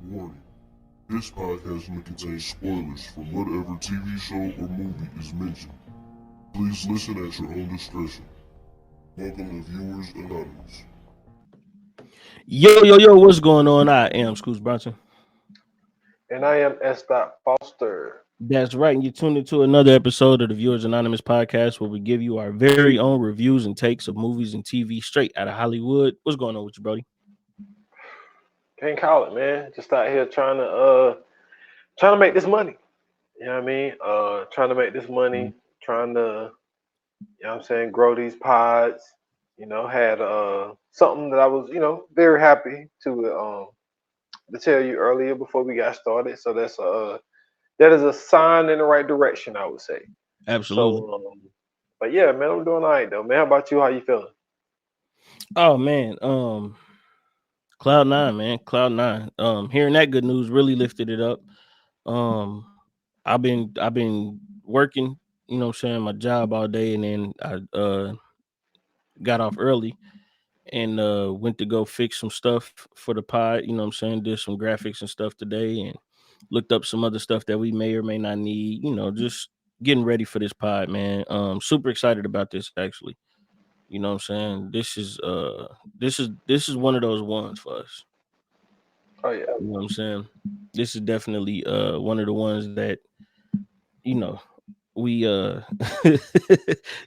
Warning. This podcast may contain spoilers from whatever TV show or movie is mentioned. Please listen at your own discretion. Welcome to Viewers Anonymous. Yo, what's going on? I am Scoots Bronson. And I am S. Foster. That's right. And you tuned into another episode of the Viewers Anonymous podcast where we give you our very own reviews and takes of movies and TV straight out of Hollywood. What's going on with you, Brody? Can't call it, man. Just out here trying to make this money. You know what I mean? Trying to make this money, trying to, you know what I'm saying, grow these pods. You know, had something that I was, very happy to tell you earlier before we got started. So that is a sign in the right direction, I would say. Absolutely. So, but yeah, man, I'm doing all right though, man. How about you? How you feeling? Oh man, Cloud9, man, Cloud9. Hearing that good news really lifted it up. I've been working, you know what I'm saying, my job all day, and then I got off early and went to go fix some stuff for the pod, you know what I'm saying, did some graphics and stuff today and looked up some other stuff that we may or may not need, just getting ready for this pod, man. Super excited about this actually. You know what I'm saying? This is one of those ones for us. Oh yeah. You know what I'm saying? This is definitely one of the ones that, we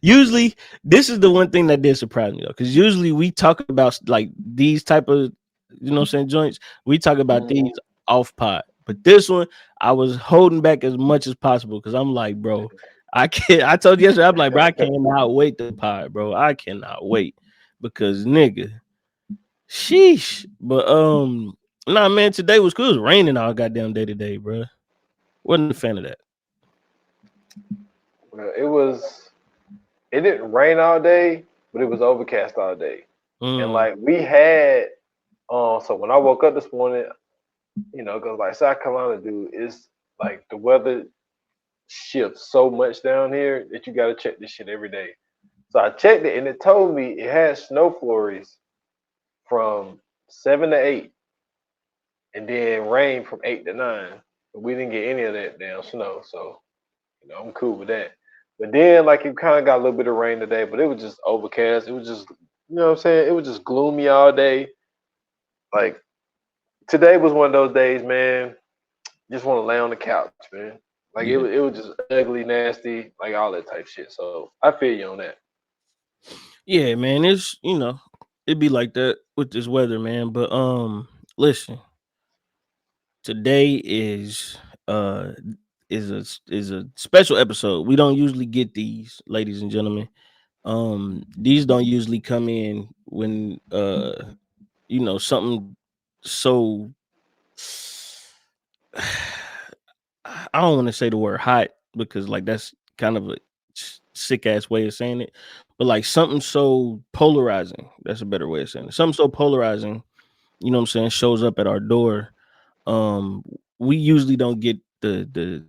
usually this is the one thing that did surprise me though, because usually we talk about like these type of, joints. We talk about these off pod, but this one I was holding back as much as possible because I'm like, bro, I can't. I told you yesterday, I'm like, bro, I cannot wait the pod, bro. I cannot wait because nigga, sheesh. But nah, man, today was cool. It was raining all goddamn day today, bro. Wasn't a fan of that. Well, it didn't rain all day, but it was overcast all day. And like we had so when I woke up this morning, because like South Carolina, dude, it's like the weather shifts so much down here that you gotta check this shit every day. So I checked it and it told me it had snow flurries from 7 to 8 and then rain from 8 to 9. But we didn't get any of that damn snow, so I'm cool with that. But then, like, it kind of got a little bit of rain today, but it was just overcast. It was just, you know what I'm saying? It was just gloomy all day. Like, today was one of those days, man. Just want to lay on the couch, man. Like, it was just ugly, nasty, like all that type shit. So I feel you on that. Yeah, man. It's, it'd be like that with this weather, man. But listen, today is a special episode. We don't usually get these, ladies and gentlemen. These don't usually come in when something so I don't want to say the word hot because like that's kind of a sick ass way of saying it, but like something so polarizing, that's a better way of saying it. Something so polarizing, you know what I'm saying, shows up at our door. We usually don't get the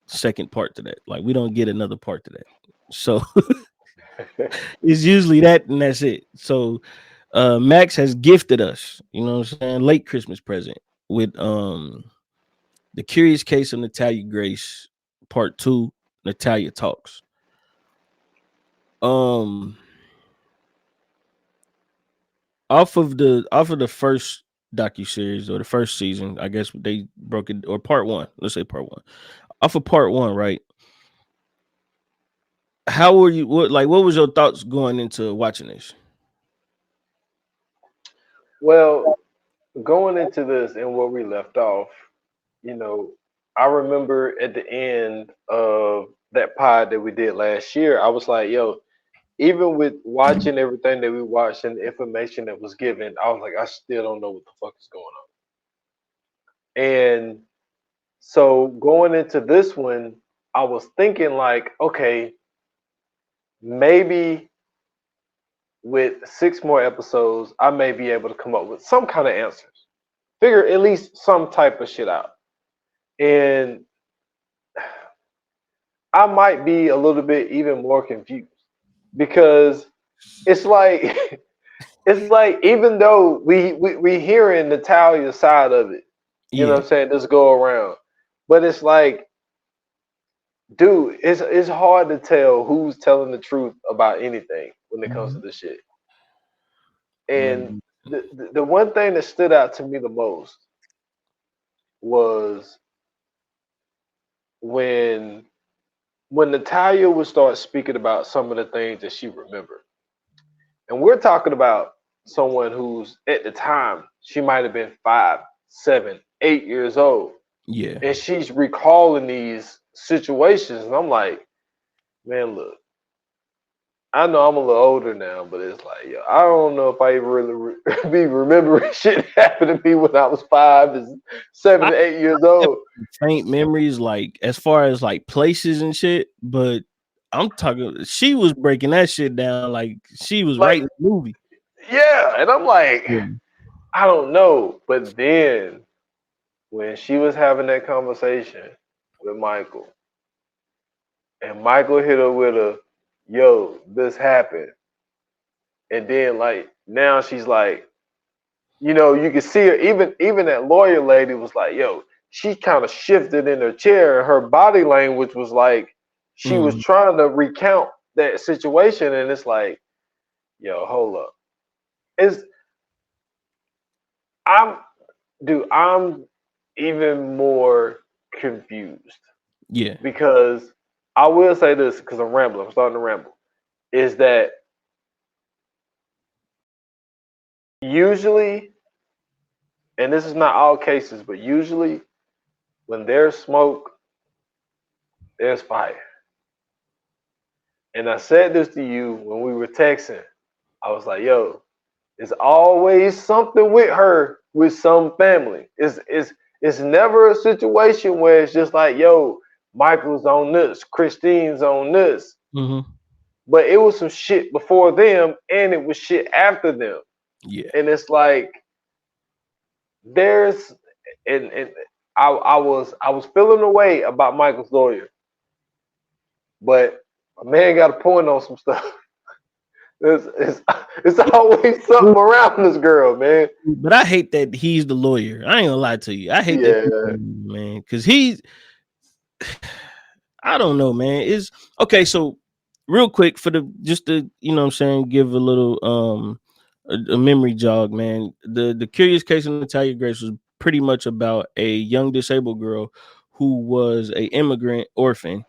second part to that. Like we don't get another part to that. So it's usually that and that's it. So Max has gifted us, you know what I'm saying, late Christmas present with The Curious Case of Natalia Grace Part 2, Natalia Talks. Off of the first docuseries or the first season, I guess they broke it, or part 1. Let's say part 1. Off of part 1, right? How were you? What was your thoughts going into watching this? Well, going into this and where we left off, I remember at the end of that pod that we did last year, I was like, yo, even with watching everything that we watched and the information that was given, I was like, I still don't know what the fuck is going on. And so going into this one, I was thinking like, okay, maybe with 6 more episodes, I may be able to come up with some kind of answers. Figure at least some type of shit out. And I might be a little bit even more confused because it's like even though we hearing Natalia's side of it, You know Yeah. what I'm saying? Just go around. But it's like, dude, it's hard to tell who's telling the truth about anything when it comes to this shit. And Man. the one thing that stood out to me the most was when Natalia would start speaking about some of the things that she remembered. And we're talking about someone who's at the time, she might have been 5, 7, 8 years old. Yeah. And she's recalling these situations. And I'm like, man, look, I know I'm a little older now, but it's like, yo, I don't know if I even really be remembering shit happened to me when I was 5 and 7, I 8 years old. faint memories, like as far as like places and shit, but I'm talking. She was breaking that shit down like she was Like, writing the movie. yeah. And I'm like, Yeah. I don't know. But then when she was having that conversation with Michael, and Michael hit her with a, yo, this happened. And then like now she's like, you can see her, even that lawyer lady was like, yo, she kind of shifted in her chair and her body language was like she was Mm, trying to recount that situation, and it's like, yo, hold up. It's I'm I'm even more confused yeah. because I will say this because I'm rambling. I'm starting to ramble. Is that usually, and this is not all cases, but usually when there's smoke, there's fire. And I said this to you when we were texting. I was like, yo, it's always something with her with some family. It's never a situation where it's just like, yo, Michael's on this, Christine's on this. Mm-hmm. But it was some shit before them and it was shit after them. Yeah. And it's like there's and I was feeling the way about Michael's lawyer, but a man got a point on some stuff. It's always something around this girl, man. But I hate that he's the lawyer. I ain't gonna lie to you. I hate that Yeah. man because he's. I don't know, man. Is okay. So real quick for the just to you know what I'm saying, give a little a memory jog, man. The Curious Case of Natalia Grace was pretty much about a young disabled girl who was a immigrant orphan,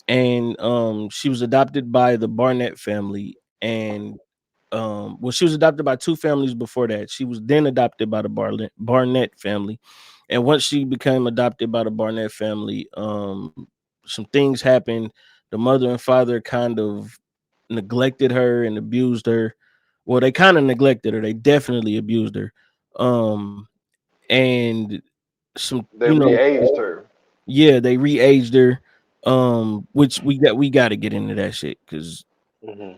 and she was adopted by the Barnett family, and well, she was adopted by two families before that. She was then adopted by the Barnett family, and once she became adopted by the Barnett family, some things happened. The mother and father kind of neglected her and abused her. Well, they kind of neglected her. They definitely abused her. And some, They re-aged her. yeah, they re-aged her. Which we got to get into that shit because Hmm.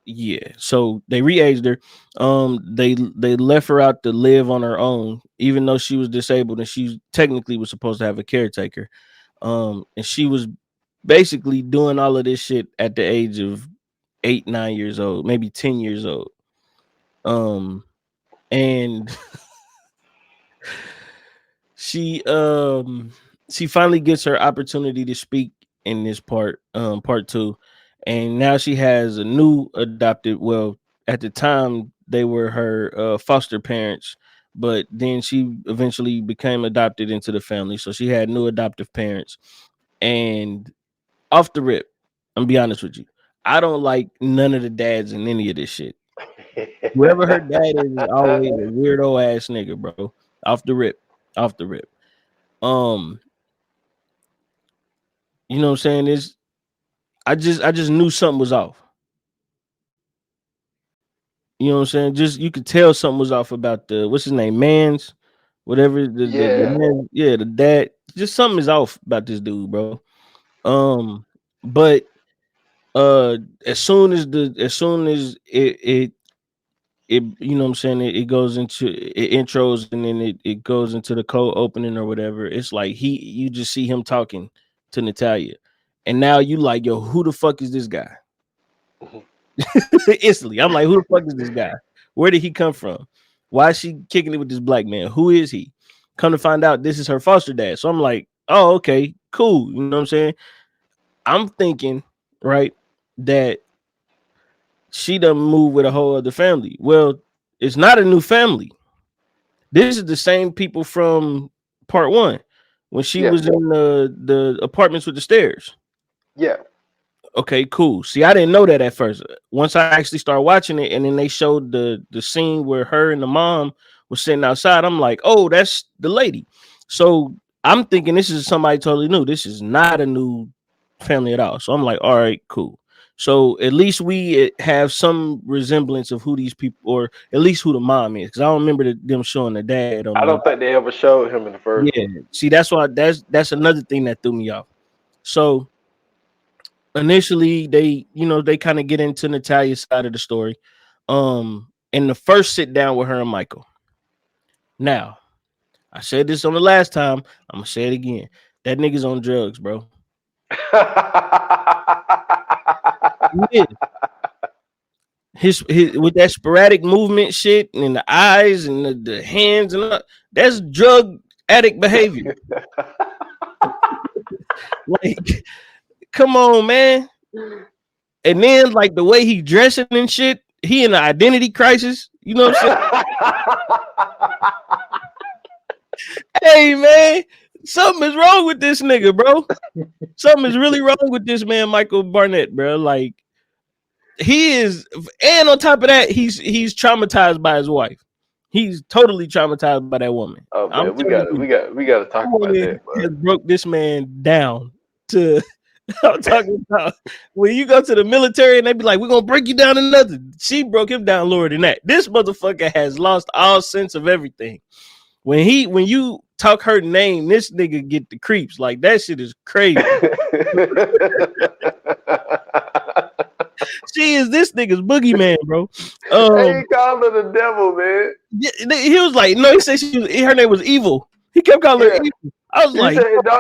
yeah, so they re-aged her. They left her out to live on her own, even though she was disabled and she technically was supposed to have a caretaker. And she was basically doing all of this shit at the age of 8, 9 years old, maybe 10 years old. Um, and she she finally gets her opportunity to speak in this part two, and now she has a new adopted, well, at the time they were her foster parents, but then she eventually became adopted into the family, so she had new adoptive parents. And off the rip, I'm be honest with you, I don't like none of the dads in any of this shit. Whoever her dad is always a weirdo ass nigga, bro. Off the rip, off the rip. um you know what I'm saying, is I just knew something was off. You know what I'm saying, just you could tell something was off about the, what's his name, Mans, whatever, the Yeah. man, yeah, the dad, just something is off about this dude, bro. um but as soon as it you know what I'm saying, it goes into it intros, and then it goes into the cold opening or whatever. It's like you just see him talking to Natalia, and now you like, yo, who the fuck is this guy? Instantly, I'm like, who the fuck is this guy? Where did he come from? Why is she kicking it with this black man? Who is he? Come to find out, this is her foster dad. So I'm like, oh, okay, cool. You know what I'm saying? I'm thinking, right, that she done moved with a whole other family. Well, it's not a new family. This is the same people from part one when she was in the apartments with the stairs. Yeah. Okay, cool. See, I didn't know that at first. Once I actually started watching it, and then they showed the scene where her and the mom was sitting outside, I'm like, oh, that's the lady. So I'm thinking this is somebody totally new. This is not a new family at all. So I'm like, all right, cool. So at least we have some resemblance of who these people, or at least who the mom is, because I don't remember them showing the dad on. I don't think they ever showed him in the first Yeah. one. See, that's why that's another thing that threw me off. So initially they kind of get into Natalia's side of the story. In the first sit down with her and Michael. Now, I said this on the last time. I'm gonna say it again. That nigga's on drugs, bro. Yeah. His with that sporadic movement shit and the eyes and the hands and that's drug addict behavior. Like, come on, man. And then like the way he dressing and shit, he in an identity crisis. You know what I'm saying? Hey man, something is wrong with this nigga, bro. Something is really wrong with this man, Michael Barnett, bro. Like he is, and on top of that, he's traumatized by his wife. He's totally traumatized by that woman. Oh man, we gotta talk about that, bro. Has broke this man down to. I'm talking about when you go to the military and they be like, we're gonna break you down to nothing. She broke him down lower than that. This motherfucker has lost all sense of everything. When you talk her name, this nigga get the creeps. Like that shit is crazy. She is this nigga's boogeyman, bro. He called her the devil, man. He was like, no, he said her name was Evil. He kept calling her Evil. I was like,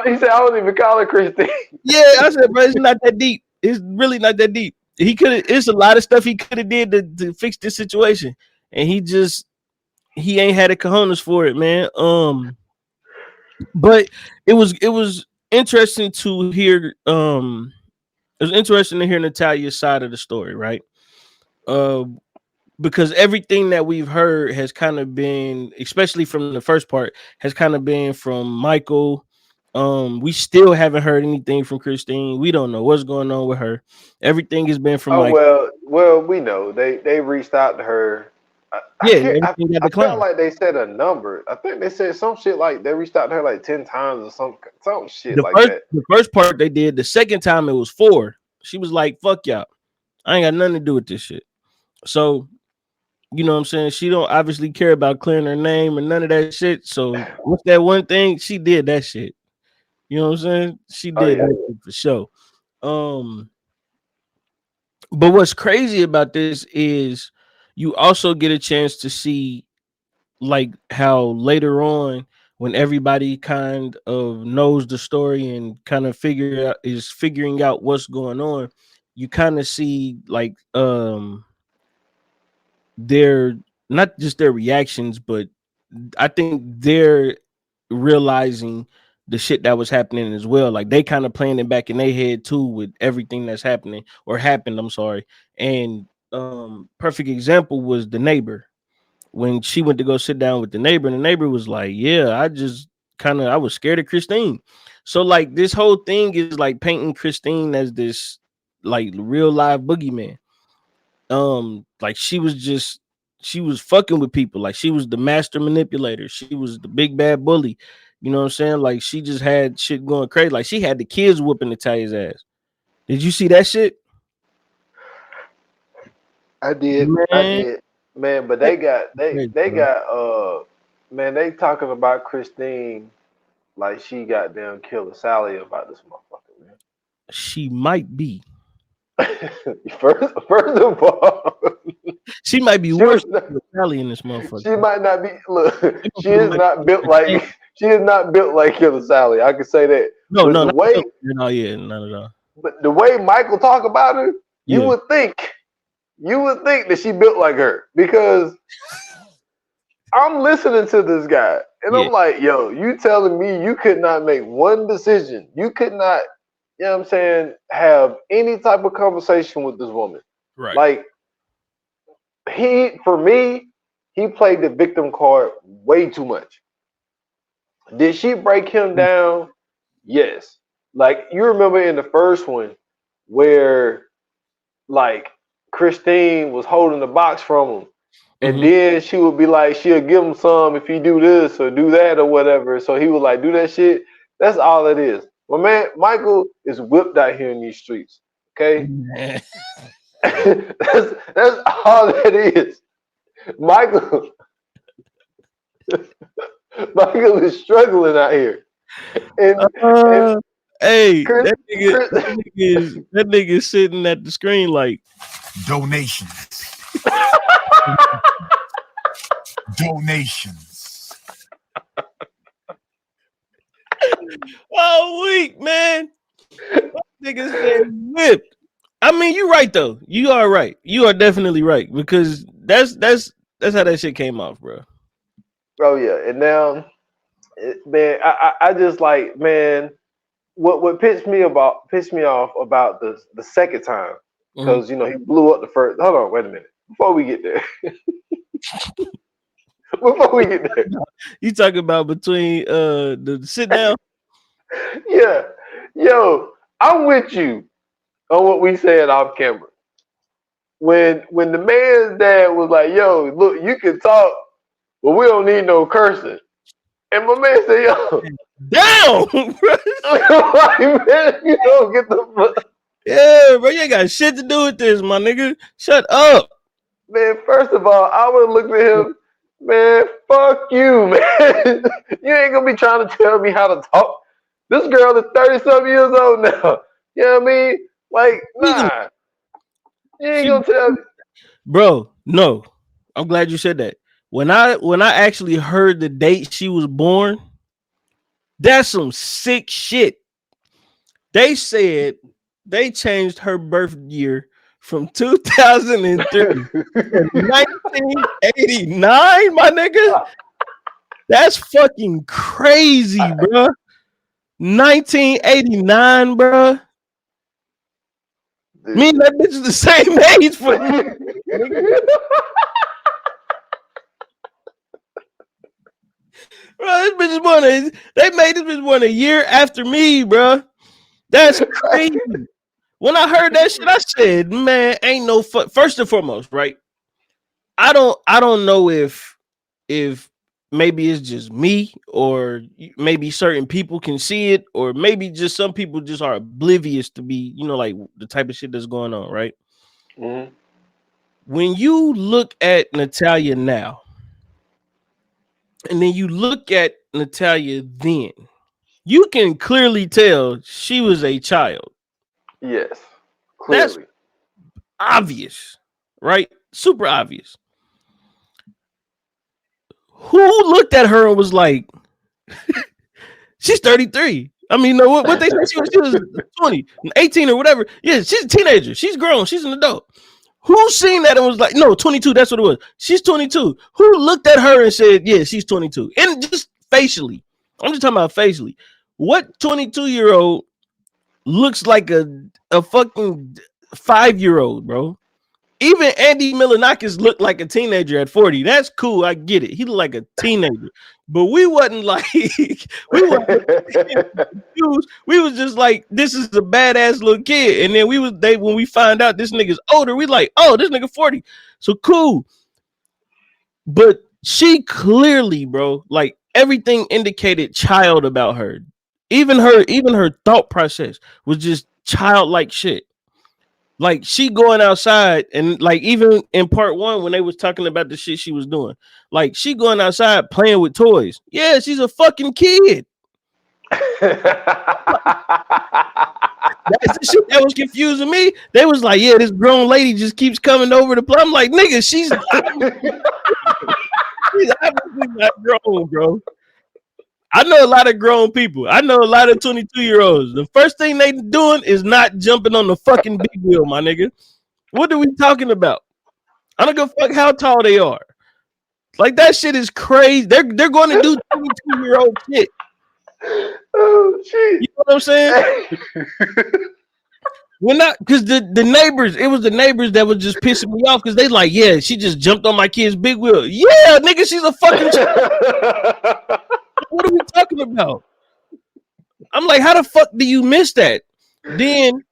he said, I don't even call her Christine. Yeah, I said, bro, it's not that deep. It's really not that deep. It's a lot of stuff he could have did to fix this situation, and he ain't had the cojones for it, man. But it was interesting to hear. It was interesting to hear Natalia's side of the story, right? Because everything that we've heard has kind of been, especially from the first part, has kind of been from Michael. We still haven't heard anything from Christine. We don't know what's going on with her. Everything has been from Michael. Well, we know they reached out to her. I felt like they said a number. I think they said some shit like they reached out to her like 10 times or some shit that. The first part they did. The second time it was 4. She was like, "Fuck y'all, I ain't got nothing to do with this shit." So, you know what I'm saying? She don't obviously care about clearing her name or none of that shit. So, what's that one thing? She did that shit. You know what I'm saying? She did that shit for sure. But what's crazy about this is you also get a chance to see like how later on when everybody kind of knows the story and kind of figuring out what's going on, you kind of see like their not just their reactions, but I think they're realizing the shit that was happening as well. Like they kind of playing it back in their head too with everything that's happening or happened. I'm sorry. And perfect example was the neighbor. When she went to go sit down with the neighbor, and the neighbor was like, yeah, I was scared of Christine. So like this whole thing is like painting Christine as this like real live boogeyman. Like she was fucking with people. Like she was the master manipulator. She was the big bad bully. You know what I'm saying? Like she just had shit going crazy. Like she had the kids whooping Natalia's ass. Did you see that shit? I did, man. But they talking about Christine like she goddamn killed Sally about this motherfucker, man. She might be. First of all, she might be worse than Sally in this motherfucker. She might not be. Look, she is not built like Killer Sally. I can say that. No, not at all. But the way Michael talk about her, you would think that she built like her because I'm listening to this guy, and I'm like, yo, you telling me you could not make one decision? You could not, you know what I'm saying, have any type of conversation with this woman. Right. Like, for me, he played the victim card way too much. Did she break him down? Yes. Like, you remember in the first one where, like, Christine was holding the box from him. And then she would be like, she'll give him some if he do this or do that or whatever. So he would like do that shit. That's all it is. My man, Michael is whipped out here in these streets. Okay? that's all that is. Michael is struggling out here. And hey, that nigga is sitting at the screen like donations. Donations. Oh, weak, man. Niggas said whipped. I mean, you're right though. You are right. You are definitely right because that's how that shit came off, bro. Oh yeah, and now, man, I just like, man, what pissed me off about the second time, because you know he blew up the first. Hold on, wait a minute. Before we get there. Before we get there. You talking about between the sit down? Yeah. Yo, I'm with you on what we said off camera. When the man's dad was like, yo, look, you can talk, but we don't need no cursing. And my man said, yo, down, bro. Like, man, you don't get the fuck. Yeah, bro, you ain't got shit to do with this, my nigga. Shut up. Man, first of all, I would have looked at him, man, fuck you, man. You ain't gonna be trying to tell me how to talk. This girl is 30-something years old now. You know what I mean? Like, nah. You ain't gonna tell me. Bro, no. I'm glad you said that. When I actually heard the date she was born, that's some sick shit. They said they changed her birth year from 2003 to 1989, my nigga. That's fucking crazy, bro. 1989, bro. Me and that bitch is the same age for me. Bro, this bitch is born. They made this bitch born a year after me, bro. That's crazy. When I heard that shit, I said, "Man, ain't no first and foremost, right? I don't know if maybe it's just me or maybe certain people can see it, or maybe just some people just are oblivious to be, you know, like the type of shit that's going on, right? Mm-hmm. When you look at Natalia now, and then you look at Natalia then, you can clearly tell she was a child. Yes, clearly. That's obvious, right? Super obvious. Who looked at her and was like, she's 33? I mean, no, what they said she was 20, 18 or whatever. Yeah, she's a teenager. She's grown. She's an adult. Who seen that and was like, no, 22, that's what it was. She's 22. Who looked at her and said, yeah, she's 22? And just facially. I'm just talking about facially. What 22-year-old looks like a fucking 5-year-old, bro? Even Andy Milonakis looked like a teenager at 40. That's cool. I get it. He looked like a teenager. But we wasn't like, we was just like, this is a badass little kid. And then when we find out this nigga's older, we like, oh, this nigga 40. So cool. But she clearly, bro, like everything indicated child about her. Even her thought process was just childlike shit. Like she going outside and like even in part one when they was talking about the shit she was doing, like she going outside playing with toys. Yeah, she's a fucking kid. That's the shit that was confusing me. They was like, yeah, this grown lady just keeps coming over the play. I'm like, nigga, she's obviously not grown, bro. I know a lot of grown people. I know a lot of 22-year-olds. The first thing they doing is not jumping on the fucking big wheel, my nigga. What are we talking about? I don't give a fuck how tall they are. Like that shit is crazy. They're going to do 22-year-old shit. Oh shit! You know what I'm saying? We're not, because the neighbors, it was the neighbors that was just pissing me off because they like, yeah, she just jumped on my kid's big wheel. Yeah, nigga, she's a fucking child. What are we talking about? I'm like, how the fuck do you miss that? Then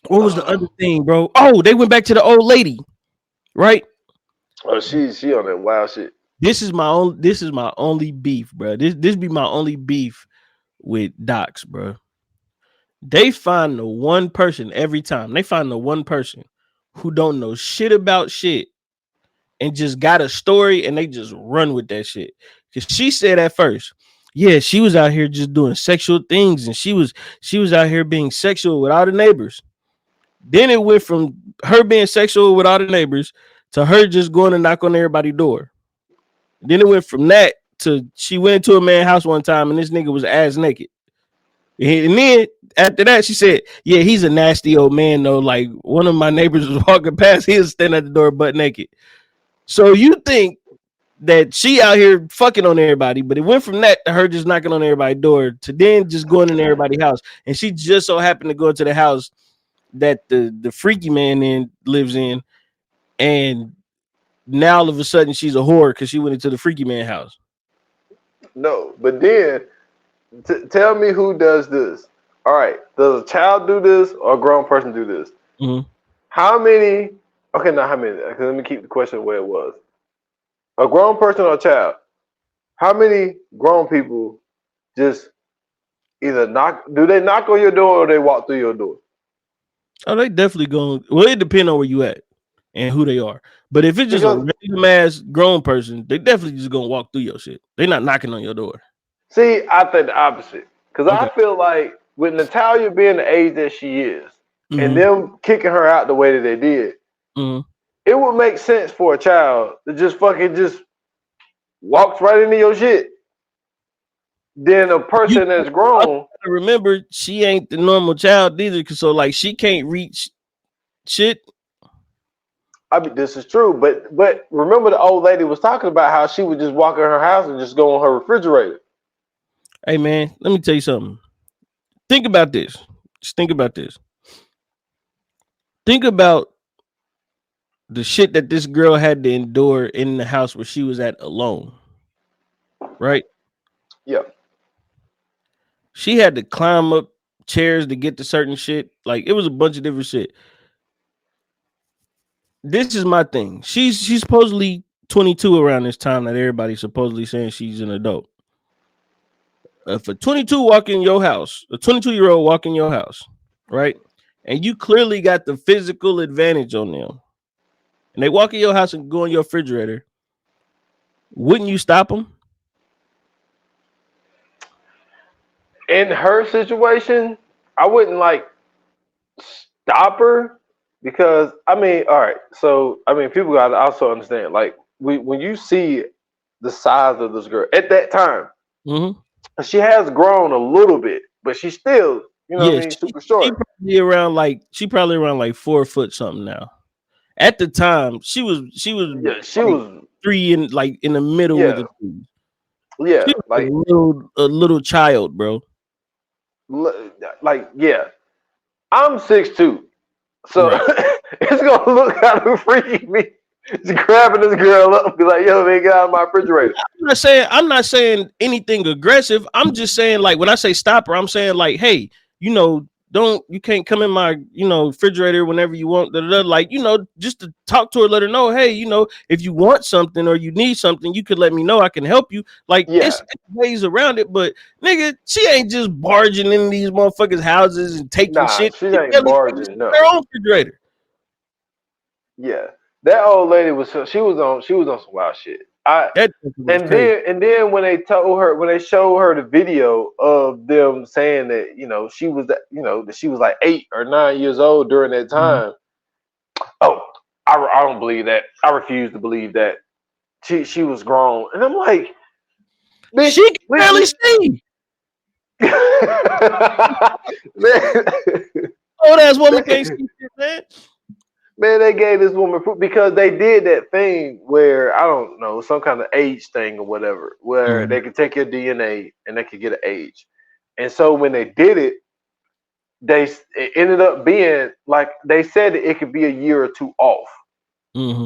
what was the other thing, bro? Oh, they went back to the old lady, right? Oh, she on that wild shit. This is my only beef, bro. This be my only beef with docs, bro. They find the one person every time. They find the one person who don't know shit about shit and just got a story and they just run with that shit. Because she said at first, yeah, she was out here just doing sexual things and she was out here being sexual with all the neighbors. Then it went from her being sexual with all the neighbors to her just going to knock on everybody's door. Then it went from that to she went into a man's house one time and this nigga was ass naked. And then after that, she said, yeah, he's a nasty old man, though. Like one of my neighbors was walking past, he was standing at the door butt naked. So you think that she out here fucking on everybody, but it went from that to her just knocking on everybody's door to then just going in everybody's house. And she just so happened to go to the house that the freaky man then lives in. And now all of a sudden she's a whore because she went into the freaky man house. No, but then tell me who does this. All right, does a child do this or a grown person do this? Mm-hmm. How many? Okay, not how many. Let me keep the question where it was. A grown person or a child? How many grown people just either knock? Do they knock on your door or they walk through your door? Oh, they definitely going. Well, it depends on where you at and who they are. But if it's just a random ass grown person, they definitely just gonna walk through your shit. They're not knocking on your door. See, I think the opposite. Because I feel like with Natalia being the age that she is, and them kicking her out the way that they did, it would make sense for a child to just fucking just walks right into your shit. Then a person that's grown. Remember, she ain't the normal child either, because so like she can't reach shit. I mean, this is true, but remember the old lady was talking about how she would just walk in her house and just go on her refrigerator. Hey man, let me tell you something. Think about this. Just think about this. Think about the shit that this girl had to endure in the house where she was at alone. Right? Yeah. She had to climb up chairs to get to certain shit. Like it was a bunch of different shit. This is my thing. She's supposedly 22 around this time that everybody's supposedly saying she's an adult. If a 22 walk in your house, a 22-year-old walk in your house, right? And you clearly got the physical advantage on them. And they walk in your house and go in your refrigerator. Wouldn't you stop them? In her situation, I wouldn't like stop her because I mean, all right. So I mean, people got to also understand, like, when you see the size of this girl at that time, she has grown a little bit, but she's still, you know, what I mean, super short. She probably around like 4 foot something now. At the time, she was 3 in like in the middle of the two. Yeah, she was a little child, bro. Like, yeah, I'm 6'2", so it's gonna look kind of freaky me just grabbing this girl up and be like, "Yo, man, get out of my refrigerator." I'm not saying anything aggressive. I'm just saying, like, when I say stop her, I'm saying like, hey, you know, you can't come in my, you know, refrigerator whenever you want. Like, you know, just to talk to her, let her know, hey, you know, if you want something or you need something, you could let me know. I can help you. Like, it's ways around it, but nigga, she ain't just barging in these motherfuckers' houses and taking shit. She ain't barging. No, her own refrigerator. Yeah, that old lady was on some wild shit. Then when they showed her the video of them saying that, you know, she was like 8 or 9 years old during that time. Oh, I don't believe that. I refuse to believe that she was grown. And I'm like, bitch, she can barely see. Old ass woman can't see shit, man. Man, they gave this woman proof because they did that thing where I don't know, some kind of age thing or whatever, where they could take your DNA and they could get an age. And so when they did it, it ended up being like they said that it could be a year or two off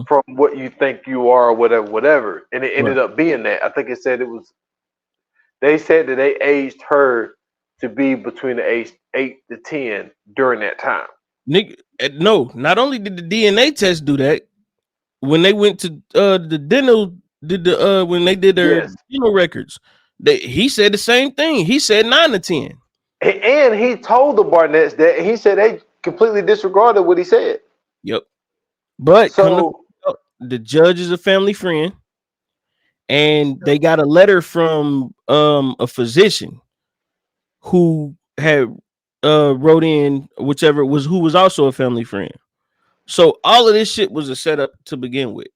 from what you think you are or whatever. And it ended up being that. I think it said it was. They said that they aged her to be between the age 8 to 10 during that time. Nick, no, not only did the DNA test do that, when they went to the dental, when they did their dental records, he said the same thing. He said 9 to 10. And he told the Barnetts that he said they completely disregarded what he said. Yep. But so the judge is a family friend, and they got a letter from a physician who had wrote in who was also a family friend. So all of this shit was a setup to begin with.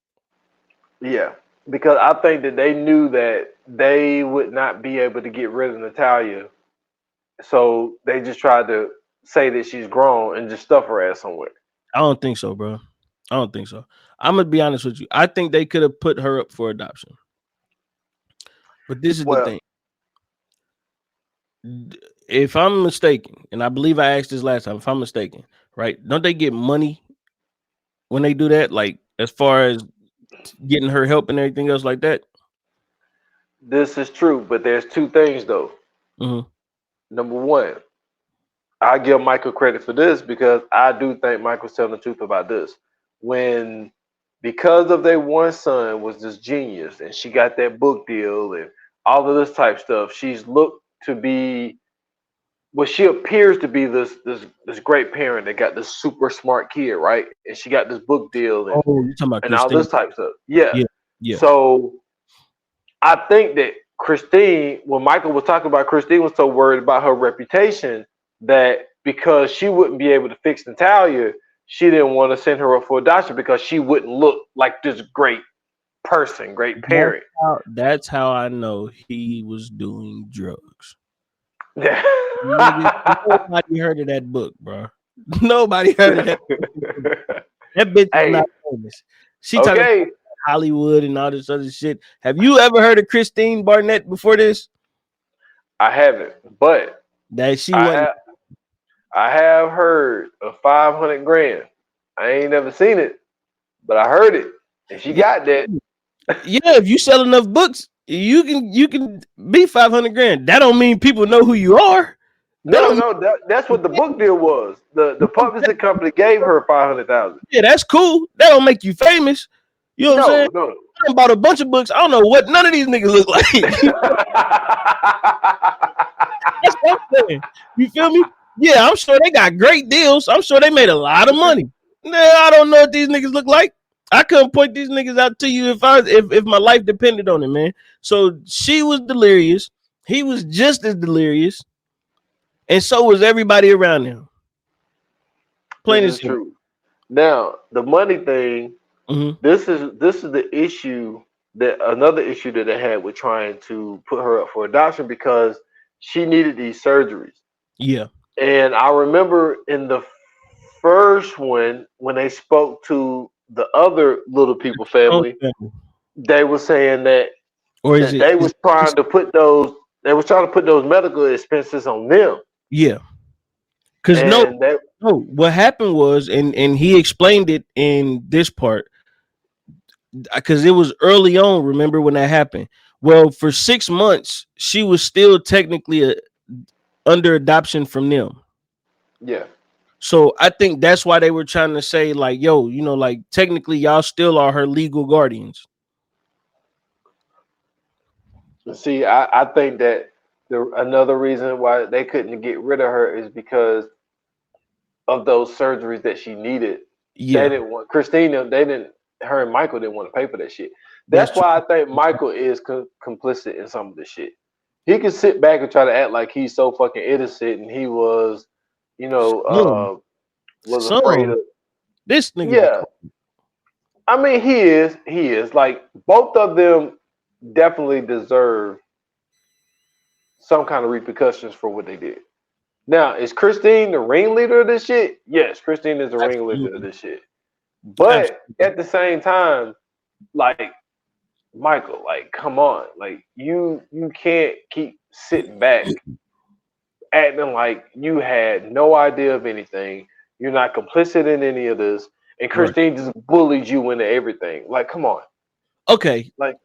Yeah, because I think that they knew that they would not be able to get rid of Natalia, so they just tried to say that she's grown and just stuff her ass somewhere. I don't think so, bro. I don't think so. I'm gonna be honest with you. I think they could have put her up for adoption. But this is the thing. If I'm mistaken, and I believe I asked this last time, if I'm mistaken, right? Don't they get money when they do that? Like as far as getting her help and everything else like that? This is true, but there's two things though. Number one, I give Michael credit for this because I do think Michael's telling the truth about this. Because of their one son was this genius and she got that book deal and all of this type stuff, she's looked to be she appears to be this great parent that got this super smart kid, right? And she got this book deal and, you're talking about and all this type of stuff. Yeah. So I think that Christine, when Michael was talking about Christine, was so worried about her reputation that because she wouldn't be able to fix Natalia, she didn't want to send her up for adoption because she wouldn't look like this great person, great parent. That's how I know he was doing drugs. Yeah. Nobody heard of that book, bro. Nobody heard of that book. That bitch is not famous. She talking about Hollywood and all this other shit. Have you ever heard of Christine Barnett before this? I haven't, but I have heard of 500 grand. I ain't never seen it, but I heard it, and she got that. Yeah, if you sell enough books, you can be 500 grand. That don't mean people know who you are. That's what the book deal was. The publishing company gave her 500,000. Yeah, that's cool. That don't make you famous. You know what I'm saying? No. I bought a bunch of books. I don't know what none of these niggas look like. That's what I'm saying. You feel me? Yeah, I'm sure they got great deals. I'm sure they made a lot of money. Nah, I don't know what these niggas look like. I couldn't point these niggas out to you if my life depended on it, man. So she was delirious. He was just as delirious. And so was everybody around him. Plain as true. Now, the money thing, this is the issue another issue that they had with trying to put her up for adoption because she needed these surgeries. Yeah. And I remember in the first one, when they spoke to the other Little People family, they were saying that they was trying to put those medical expenses on them. Yeah. Because what happened was, and he explained it in this part, because it was early on, remember when that happened? Well, for 6 months, she was still technically under adoption from them. Yeah. So I think that's why they were trying to say, like, yo, like technically y'all still are her legal guardians. See, I think that another reason why they couldn't get rid of her is because of those surgeries that she needed. Yeah. They didn't want Christina. Her and Michael didn't want to pay for that shit. That's why I think Michael is complicit in some of this shit. He can sit back and try to act like he's so fucking innocent and he was, was afraid of this nigga. Yeah. I mean, he is. Like, both of them definitely deserve some kind of repercussions for what they did. Now, is Christine the ringleader of this shit? Yes, Christine is the ringleader of this shit. But at the same time, like Michael, like come on, like you can't keep sitting back acting like you had no idea of anything. You're not complicit in any of this, and Christine just bullied you into everything. Like, come on. Okay. Like,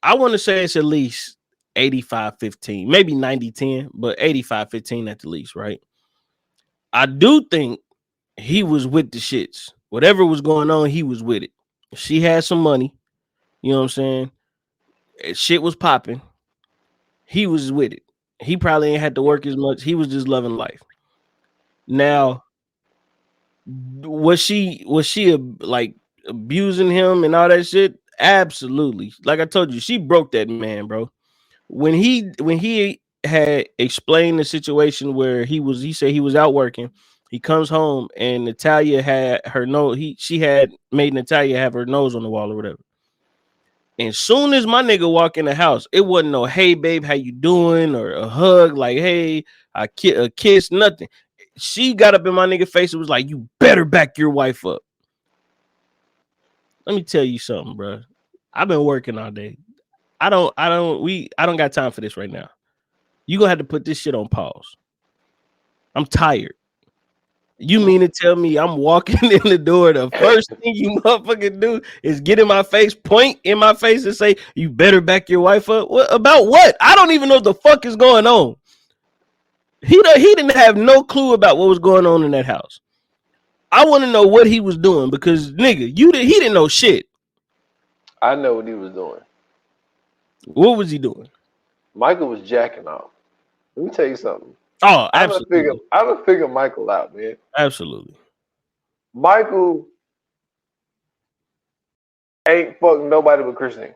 I want to say it's at least 85-15, maybe 90-10, but 85-15 at the least, right? I do think he was with the shits. Whatever was going on, he was with it. She had some money, you know what I'm saying? Shit was popping. He was with it. He probably ain't had to work as much. He was just loving life. Now, was she like abusing him and all that shit? Absolutely. Like I told you, she broke that man, bro. When he had explained the situation where he said he was out working. He comes home and Natalia had her nose. She had made Natalia have her nose on the wall or whatever. And soon as my nigga walk in the house, it wasn't no "Hey babe, how you doing?" or a hug like "Hey, a kiss," nothing. She got up in my nigga face and was like, "You better back your wife up." Let me tell you something, bro. I've been working all day. I don't got time for this right now. You gonna have to put this shit on pause. I'm tired. You mean to tell me I'm walking in the door, the first thing you motherfucking do is get in my face, point in my face and say, "You better back your wife up"? What about what? I don't even know what the fuck is going on. He didn't have no clue about what was going on in that house. I want to know what he was doing because nigga, he didn't know shit. I know what he was doing. What was he doing? Michael was jacking off. Let me tell you something. Oh, absolutely. I done figured Michael out, man. Absolutely. Michael ain't fucking nobody but Christine.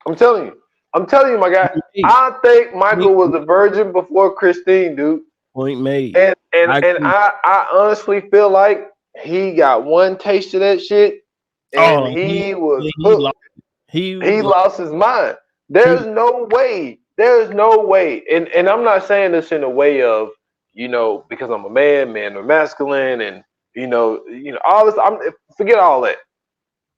I'm telling you, my guy. I think Michael was a virgin before Christine, dude. Point made. And I honestly feel like he got one taste of that shit, and he was hooked. He lost his mind. There's no way. And I'm not saying this in a way of, because I'm a man are masculine, and all this. Forget all that.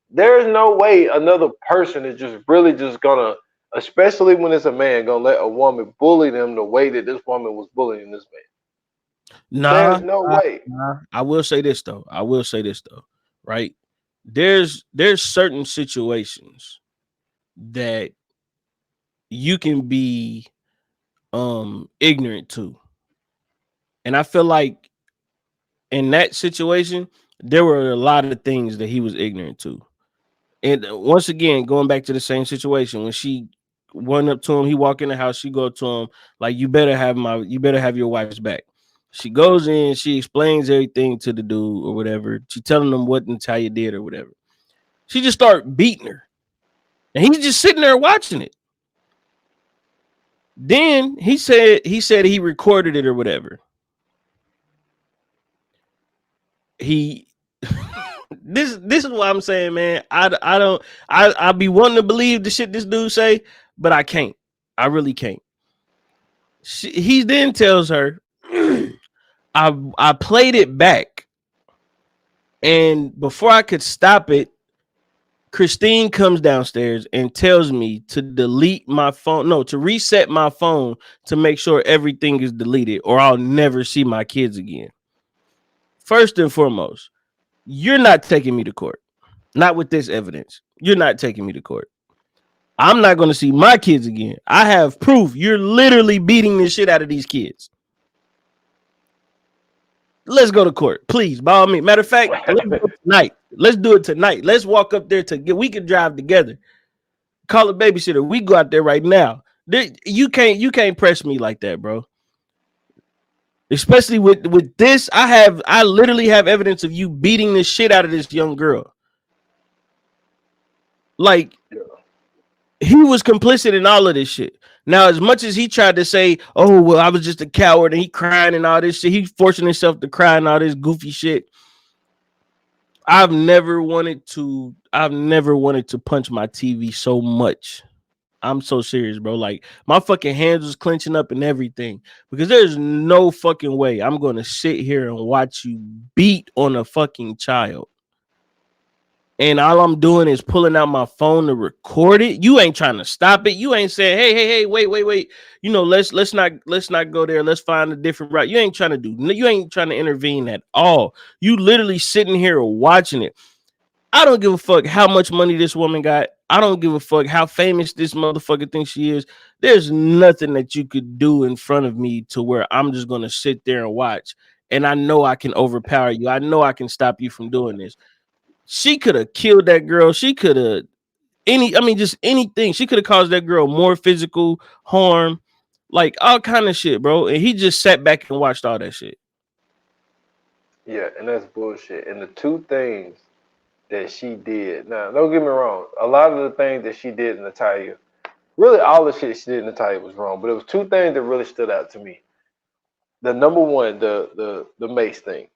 There's no way another person is just really just gonna, especially when it's a man, gonna let a woman bully them the way that this woman was bullying this man. There's no way. I will say this though. Right? There's certain situations that you can be ignorant to. And I feel like in that situation, there were a lot of things that he was ignorant to. And once again, going back to the same situation, when she went up to him, he walked in the house, she go up to him like, you better have your wife's back. She goes in, she explains everything to the dude or whatever. She telling him what Natalia did or whatever. She just start beating her. And he's just sitting there watching it. Then he said he recorded it or whatever. This is what I'm saying, man. I be wanting to believe the shit this dude say, but I can't. I really can't. He then tells her, I played it back, and before I could stop it, Christine comes downstairs and tells me to delete my phone. No, to reset my phone to make sure everything is deleted, or I'll never see my kids again. First and foremost, you're not taking me to court. Not with this evidence. You're not taking me to court. I'm not going to see my kids again. I have proof. You're literally beating the shit out of these kids. Let's go to court, please. By all means. Matter of fact, let's do it tonight. Let's do it tonight. Let's walk up there we can drive together. Call a babysitter. We go out there right now. You can't press me like that, bro. Especially with this, I literally have evidence of you beating the shit out of this young girl. Like, he was complicit in all of this shit. Now, as much as he tried to say, "Oh, well, I was just a coward," and he crying and all this shit, he's forcing himself to cry and all this goofy shit. I've never wanted to punch my TV so much. I'm so serious, bro. Like my fucking hands was clenching up and everything because there's no fucking way I'm gonna sit here and watch you beat on a fucking child. And all I'm doing is pulling out my phone to record it. You ain't trying to stop it. You ain't saying, hey, wait. You know, let's not go there. Let's find a different route. You ain't trying to you ain't trying to intervene at all. You literally sitting here watching it. I don't give a fuck how much money this woman got. I don't give a fuck how famous this motherfucker thinks she is. There's nothing that you could do in front of me to where I'm just gonna sit there and watch. And I know I can overpower you. I know I can stop you from doing this. She could have killed that girl. She could have just anything. She could have caused that girl more physical harm, like all kind of shit, bro. And he just sat back and watched all that shit. Yeah, and that's bullshit. And the two things that she did, now don't get me wrong, a lot of the things that she did in Natalia, really all the shit she did in Natalia was wrong, but it was two things that really stood out to me. The number one, the Mace thing.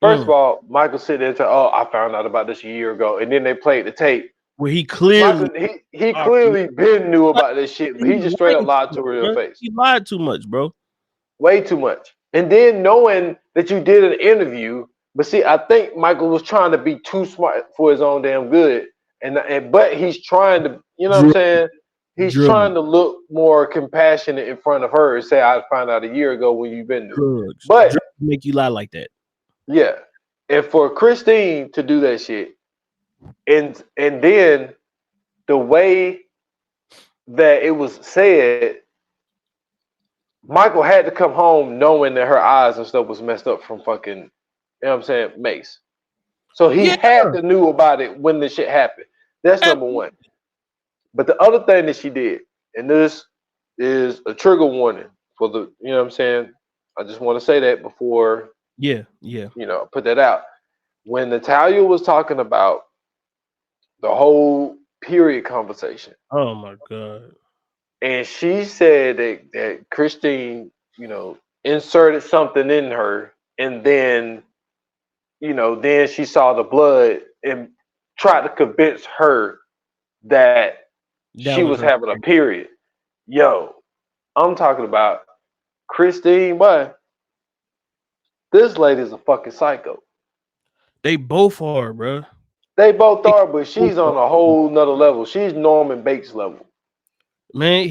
First of all, Michael said there, I found out about this a year ago, and then they played the tape where he clearly he clearly been knew about this shit, but he just straight up lied to her in her face. He lied too much, bro. Way too much. And then knowing that you did an interview, but see, I think Michael was trying to be too smart for his own damn good, but he's trying to, you know what I'm saying? He's trying to look more compassionate in front of her and say, I found out a year ago when you've been there. But drugs make you lie like that. Yeah. And for Christine to do that shit, and then the way that it was said, Michael had to come home knowing that her eyes and stuff was messed up from fucking, you know what I'm saying, Mace. So he had to knew about it when the shit happened. That's number one. But the other thing that she did, and this is a trigger warning for the, you know what I'm saying? I just want to say that before put that out. When Natalia was talking about the whole period conversation. Oh my God. And she said that Christine, inserted something in her, and then, then she saw the blood and tried to convince her that she was having a period. Yo, I'm talking about Christine, but this lady's a fucking psycho. They both are, bro. They both are, but she's on a whole nother level. She's Norman Bates level. Man,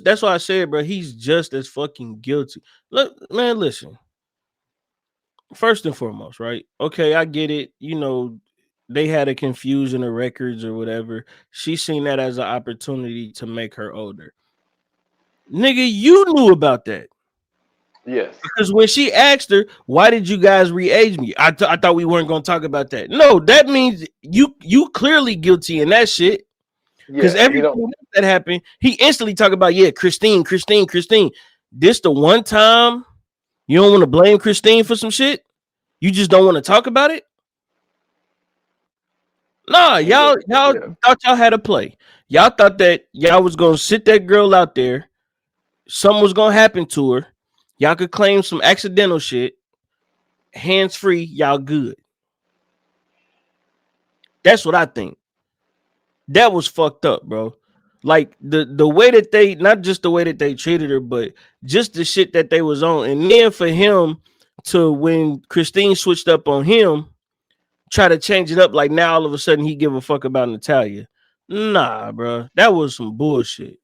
that's why I said, bro, he's just as fucking guilty. Look, man, listen. First and foremost, right? Okay, I get it. They had a confusion of records or whatever. She seen that as an opportunity to make her older. Nigga, you knew about that. Yes. Because when she asked her, why did you guys re-age me? I thought we weren't going to talk about that. No, that means you clearly guilty in that shit. Because everything that happened, he instantly talked about, Christine. This the one time you don't want to blame Christine for some shit? You just don't want to talk about it? Nah, y'all thought y'all had a play. Y'all thought that y'all was going to sit that girl out there. Something was going to happen to her. Y'all could claim some accidental shit. Hands free, y'all good. That's what I think. That was fucked up, bro. Like the way that they, not just the way that they treated her, but just the shit that they was on. And then for him to, when Christine switched up on him, try to change it up, like now all of a sudden he give a fuck about Natalia. Nah, bro. That was some bullshit.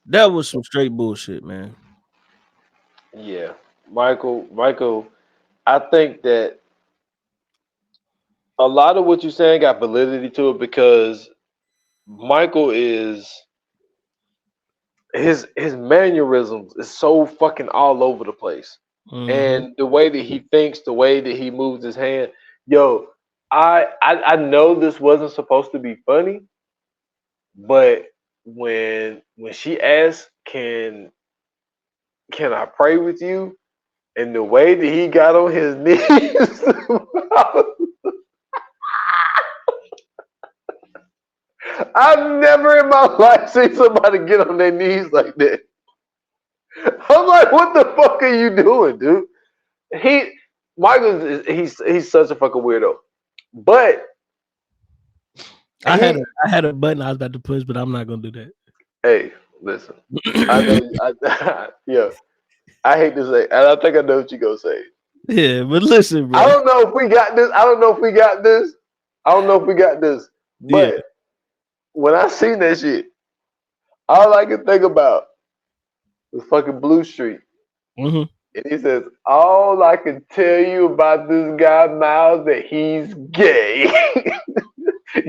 That was some straight bullshit, man. Yeah. Michael, I think that a lot of what you're saying got validity to it because Michael is his mannerisms is so fucking all over the place. Mm-hmm. And the way that he thinks, the way that he moves his hand, I know this wasn't supposed to be funny, but when she asked, can I pray with you? And the way that he got on his knees, I've never in my life seen somebody get on their knees like that. I'm like, what the fuck are you doing, dude? Michael, he's such a fucking weirdo. But I had a button I was about to push, but I'm not gonna do that. Hey, listen. I know. Yeah. I hate to say, and I think I know what you gonna say. Yeah, but listen, bro. I don't know if we got this. I don't know if we got this. Yeah. But when I seen that shit, all I could think about was fucking Blue Street. Mm-hmm. And he says, all I can tell you about this guy, Miles, that he's gay.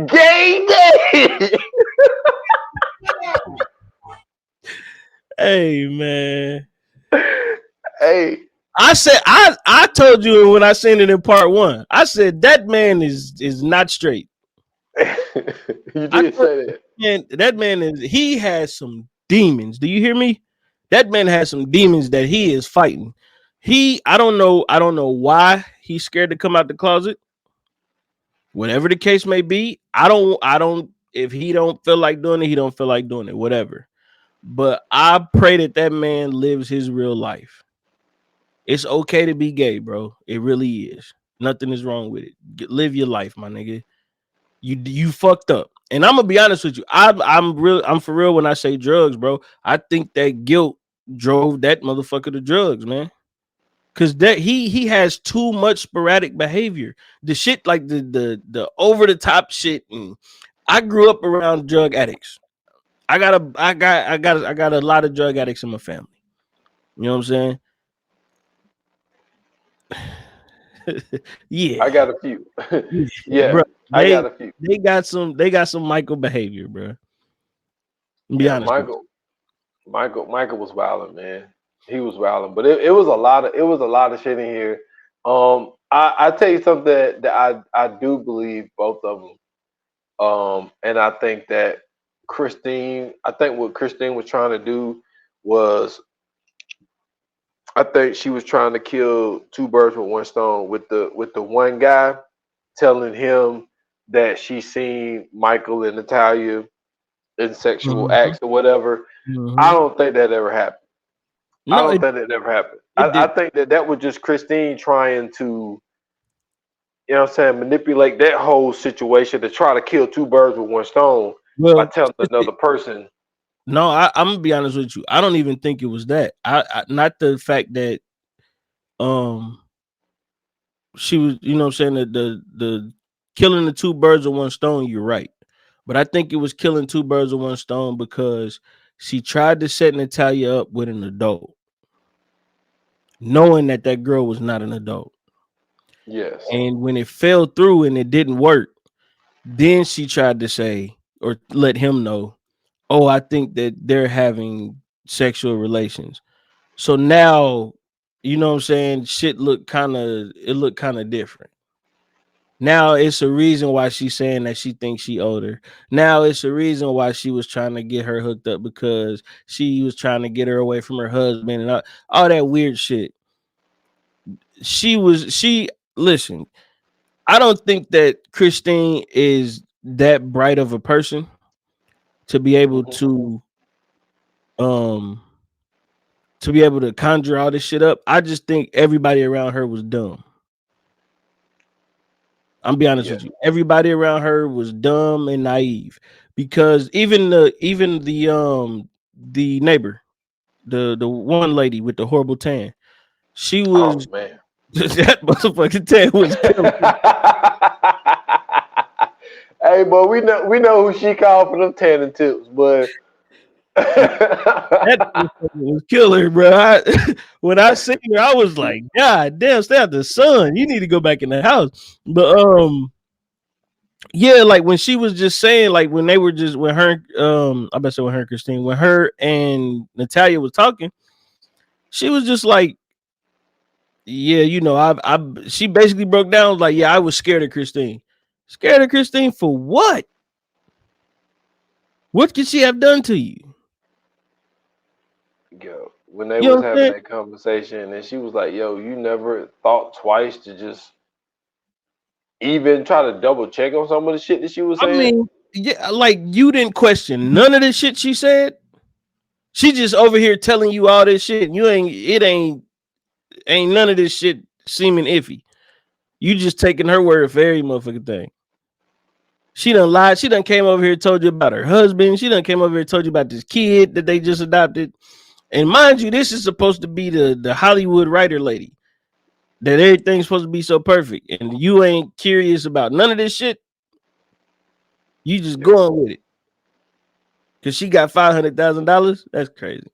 Gay. Hey, man. Hey. I said I told you when I seen it in part 1. I said that man is not straight. You did say that. Man, that man he has some demons. Do you hear me? That man has some demons that he is fighting. I don't know why he's scared to come out the closet. Whatever the case may be, I don't if he don't feel like doing it, he don't feel like doing it, whatever. But I pray that man lives his real life. It's okay to be gay, bro. It really is. Nothing is wrong with it. Live your life, my nigga. You fucked up. And I'm gonna be honest with you. I'm for real when I say drugs, bro. I think that guilt drove that motherfucker to drugs, man. Cause that he has too much sporadic behavior. The shit like the over the top shit. And I grew up around drug addicts. I got a lot of drug addicts in my family. You know what I'm saying? Yeah, I got a few. Yeah, bro, I got a few. They got some Michael behavior, bro. Be honest. Michael was wilding, man. He was wilding, but it was a lot of shit in here. I tell you something that I do believe both of them. And I think that what Christine was trying to do was, I think she was trying to kill two birds with one stone with the one guy telling him that she seen Michael and Natalia in sexual acts or whatever. Mm-hmm. I don't think that ever happened. No, I don't think that ever happened. I think that was just Christine trying to, you know what I'm saying, manipulate that whole situation to try to kill two birds with one stone by telling another person. No, I'm gonna be honest with you. I don't even think it was that. I not the fact that she was, you know what I'm saying, that the killing the two birds with one stone, you're right. But I think it was killing two birds with one stone because she tried to set Natalia up with an adult, knowing that girl was not an adult. Yes. And when it fell through and it didn't work, then she tried to say or let him know, oh, I think that they're having sexual relations. So now, you know what I'm saying, shit looked kind of different. Now it's a reason why she's saying that she thinks she older. Now it's a reason why she was trying to get her hooked up because she was trying to get her away from her husband and all that weird shit. Listen, I don't think that Christine is that bright of a person to be able to conjure all this shit up. I just think everybody around her was dumb. I'm be honest with you. Everybody around her was dumb and naive because even the neighbor, the one lady with the horrible tan, she was that motherfucking tan was killing. Hey, boy, we know who she called for them tanning tips, but that was killer, bro. When I seen her, I was like, God damn, stay out the sun. You need to go back in the house. But yeah, like when she was just saying, like when they were just when her, I bet say when her and Christine, when her and Natalia was talking, she was just like, yeah, you know, she basically broke down like, yeah, I was scared of Christine. Scared of Christine for what? What could she have done to you? Yo, when they was having that conversation, and she was like, yo, you never thought twice to just even try to double check on some of the shit that she was saying? I mean, yeah, like you didn't question none of the shit she said. She just over here telling you all this shit. You ain't none of this shit seeming iffy. You just taking her word for every motherfucking thing. She done lied. She done came over here and told you about her husband. She done came over here and told you about this kid that they just adopted. And mind you, this is supposed to be the Hollywood writer lady. That everything's supposed to be so perfect. And you ain't curious about none of this shit. You just going with it. Cause she got $500,000. That's crazy.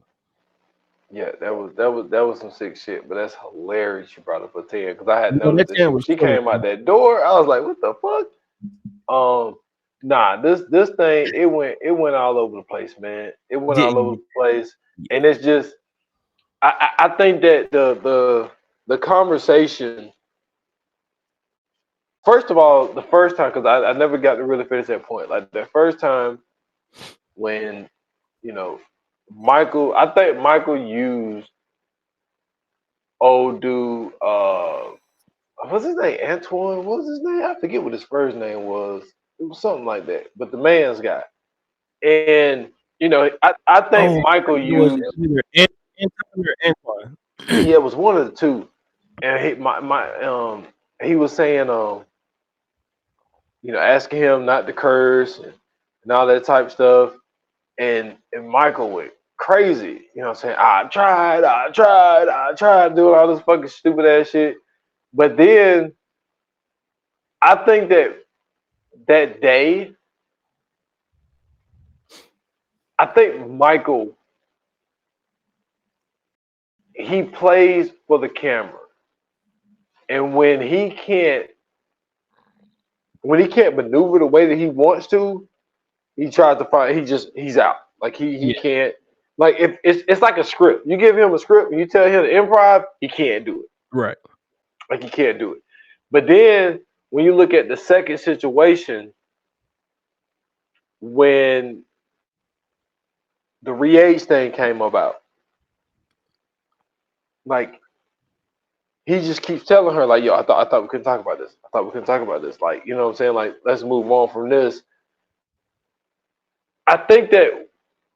Yeah, that was some sick shit. But that's hilarious. You brought up a 10 because I had noticed that she came out that door. I was like, what the fuck? Nah, this thing it went all over the place, man. It went all over the place, and it's just I think that the conversation. First of all, the first time because I never got to really finish that point. Like the first time when Michael, I think Michael used old dude. What's his name? Antoine. What was his name? I forget what his first name was. It was something like that. But the man's guy. And I think Michael used Antoine. Yeah, it was one of the two. And he was saying asking him not to curse and all that type of stuff. And Michael went crazy. You know what I'm saying? I tried doing all this fucking stupid ass shit. But then I think that day, I think Michael, he plays for the camera. And when he can't maneuver the way that he wants to, he tries to find he's out. Like he can't, like if it's like a script. You give him a script and you tell him to improv, he can't do it. Right. Like he can't do it. But then when you look at the second situation, when the re-age thing came about, like he just keeps telling her, like, yo, I thought we couldn't talk about this. I thought we couldn't talk about this. Like, you know what I'm saying? Like, let's move on from this. I think that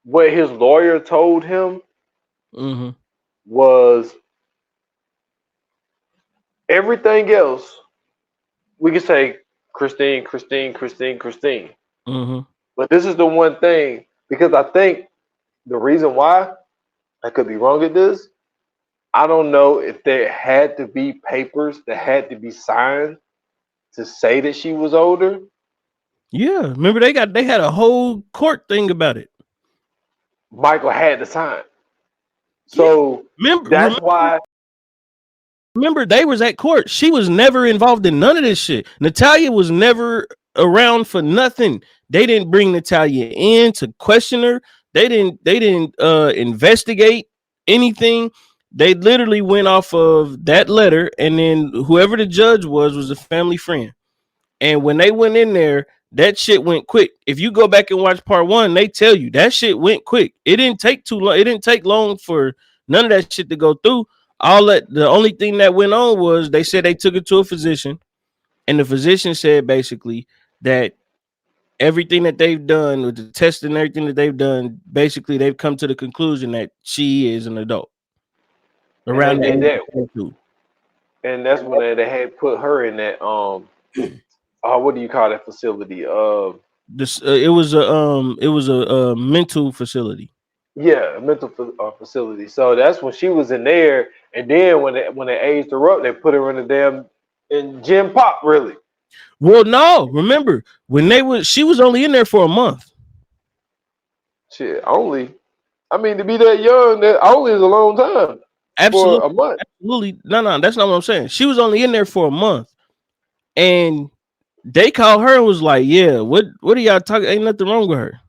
what his lawyer told him was everything else. We could say Christine. But this is the one thing, because I think the reason why, I could be wrong at this, I don't know if there had to be papers that had to be signed to say that she was older. Yeah, remember they had a whole court thing about it. Michael had to sign. So that's why. Remember, they was at court. She was never involved in none of this shit. Natalia was never around for nothing. They didn't bring Natalia in to question her. They didn't investigate anything. They literally went off of that letter, and then whoever the judge was a family friend. And when they went in there, that shit went quick. If you go back and watch part 1, they tell you that shit went quick. It didn't take too long. It didn't take long for none of that shit to go through. The only thing that went on was they said they took it to a physician, and the physician said basically that everything that they've done with the test and everything that they've done, basically they've come to the conclusion that she is an adult. Around that, and that's when they had put her in that what do you call that facility? It was a mental facility. Yeah, a mental facility. So that's when she was in there, and then when they aged her up, they put her in the in gym pop. Really? Well, no. Remember when she was only in there for a month. Shit, only. I mean, to be that young, that only is a long time. Absolutely, for a month. Absolutely. No, that's not what I'm saying. She was only in there for a month, and they called her and was like, "Yeah, what are y'all talking? Ain't nothing wrong with her."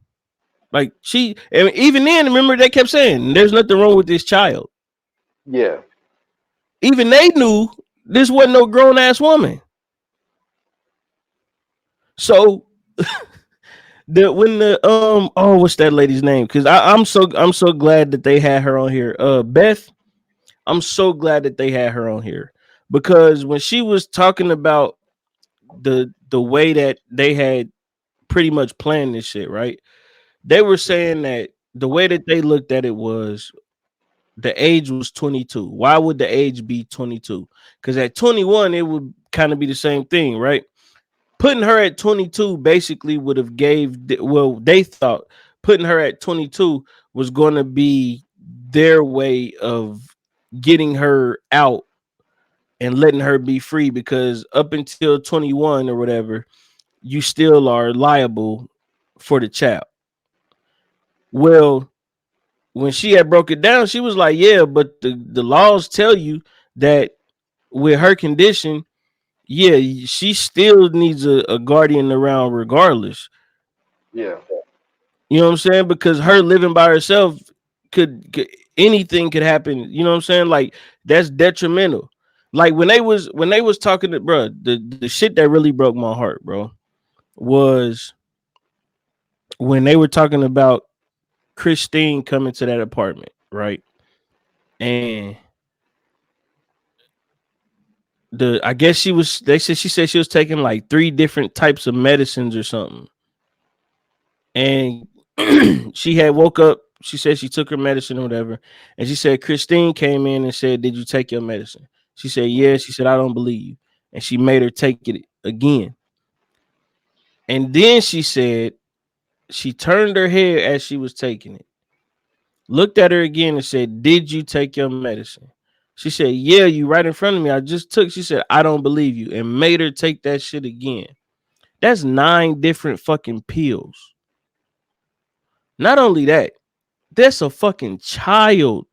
Like and even then, remember they kept saying, "There's nothing wrong with this child." Yeah. Even they knew this wasn't no grown ass woman. So what's that lady's name? Because I'm so glad that they had her on here. Beth. I'm so glad that they had her on here, because when she was talking about the way that they had pretty much planned this shit, right? They were saying that the way that they looked at it was the age was 22. Why would the age be 22? Because at 21, it would kind of be the same thing, right? putting her at 22 basically would have they thought putting her at 22 was going to be their way of getting her out and letting her be free, because up until 21 or whatever, you still are liable for the child. Well, when she had broke it down, she was like, yeah, but the laws tell you that with her condition, yeah, she still needs a guardian around regardless. Yeah. You know what I'm saying? Because her living by herself could anything could happen. You know what I'm saying? Like, that's detrimental. Like when they was talking to, bro, the shit that really broke my heart, bro, was when they were talking about Christine coming to that apartment, right? And I guess she said she was taking like 3 different types of medicines or something. And she had woke up, she said she took her medicine or whatever, and she said Christine came in and said, "Did you take your medicine?" She said, "Yeah." She said, "I don't believe you." And she made her take it again. And then she said she turned her head as she was taking it, looked at her again and said, "Did you take your medicine?" She said, "Yeah, you right in front of me. I just took." She said, "I don't believe you," and made her take that shit again. That's 9 different fucking pills. Not only that, that's a fucking child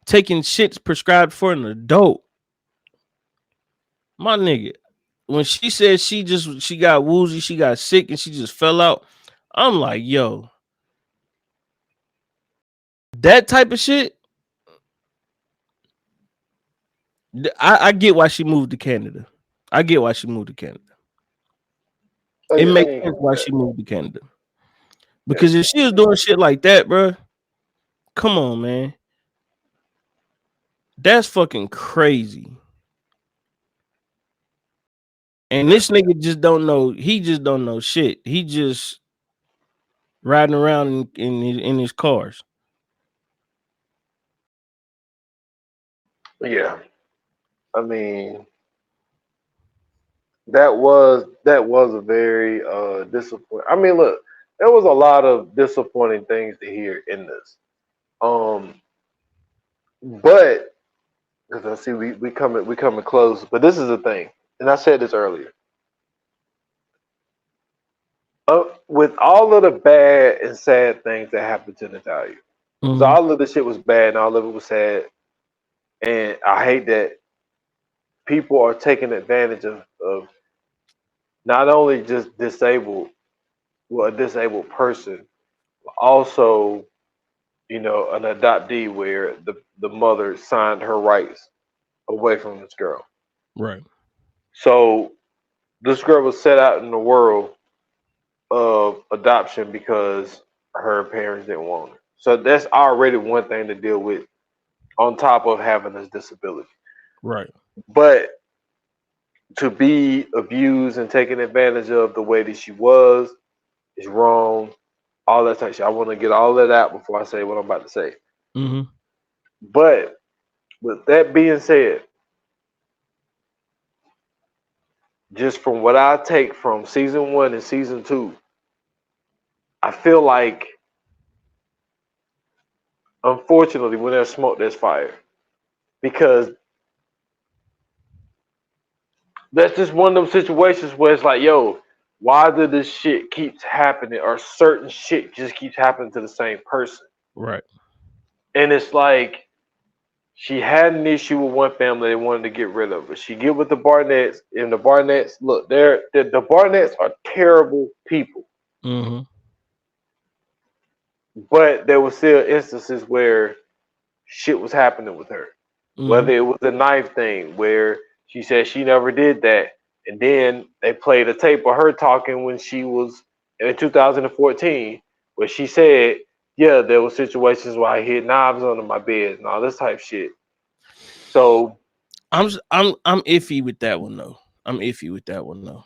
taking shits prescribed for an adult. My nigga, when she said she got woozy, she got sick, and she just fell out, I'm like, yo, that type of shit. I get why she moved to Canada. I get why she moved to Canada. Oh, It yeah, I makes ain't sense gonna why do she that. moved to Canada. Yeah. Because if she was doing shit like that, bro, come on, man. That's fucking crazy. And this nigga just don't know. He just don't know shit. He just riding around in his cars. Yeah. I mean, that was a very disappointing. I mean, look, there was a lot of disappointing things to hear in this. Um, but because I see we coming close, but this is the thing, and I said this earlier. With all of the bad and sad things that happened to Natalia, because Mhm. all of the shit was bad and all of it was sad, and I hate that people are taking advantage of not only just a disabled person, but also, an adoptee where the mother signed her rights away from this girl. Right. So this girl was set out in the world of adoption because her parents didn't want her. So that's already one thing to deal with on top of having this disability. Right. But to be abused and taken advantage of the way that she was is wrong. All that type of shit. I want to get all of that out before I say what I'm about to say. Mm-hmm. But with that being said, just from what I take from season 1 and season 2, I feel like, unfortunately, when there's smoke, there's fire. Because that's just one of those situations where it's like, yo, why did this shit keeps happening, or certain shit just keeps happening to the same person? Right. And it's like she had an issue with one family they wanted to get rid of, but she get with the Barnetts, and the Barnetts, look, the Barnetts are terrible people. Mm-hmm. But there were still instances where shit was happening with her. Mm-hmm. Whether it was the knife thing where she said she never did that, and then they played a tape of her talking when she was in 2014, where she said, "Yeah, there were situations where I hid knives under my bed and all this type of shit." So, I'm iffy with that one though. I'm iffy with that one though.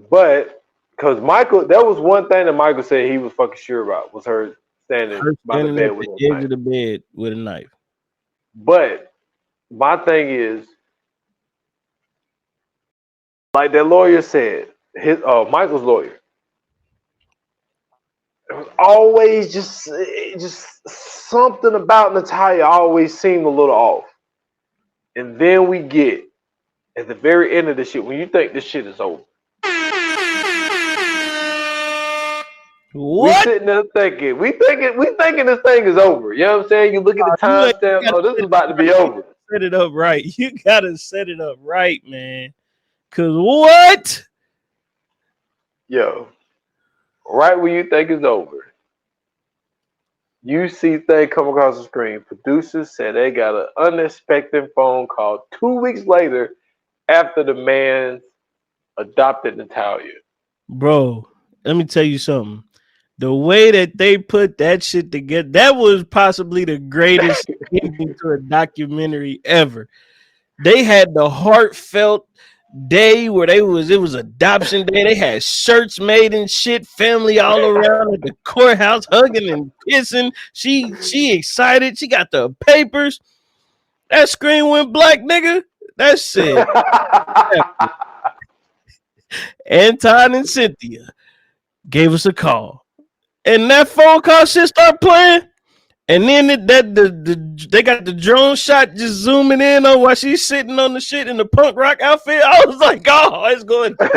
but because Michael, that was one thing that Michael said he was fucking sure about was her standing Her by the standing at bed with the a edge knife. of the bed with a knife. But my thing is, like that lawyer said, his Michael's lawyer, it was always just something about Natalia always seemed a little off. And then we get at the very end of the shit when you think this shit is over. We What? sitting there thinking, we thinking this thing is over. You know what I'm saying? You look at the You ain't timestamp. gotta Oh, this set is it about to right. be over. Set it up right. You gotta set it up right, man. Cause what? Yo, right when you think it's over, you see thing come across the screen. Producers said they got an unexpected phone call 2 weeks later after the man adopted Natalia. Bro, let me tell you something. The way that they put that shit together, that was possibly the greatest ending to a documentary ever. They had the heartfelt day where it was adoption day. They had shirts made and shit, family all around at the courthouse hugging and kissing. She excited. She got the papers. That screen went black, nigga. That shit. Anton and Cynthia gave us a call. And that phone call shit started playing. And then they got the drone shot just zooming in on while she's sitting on the shit in the punk rock outfit. I was like, oh, it's going down.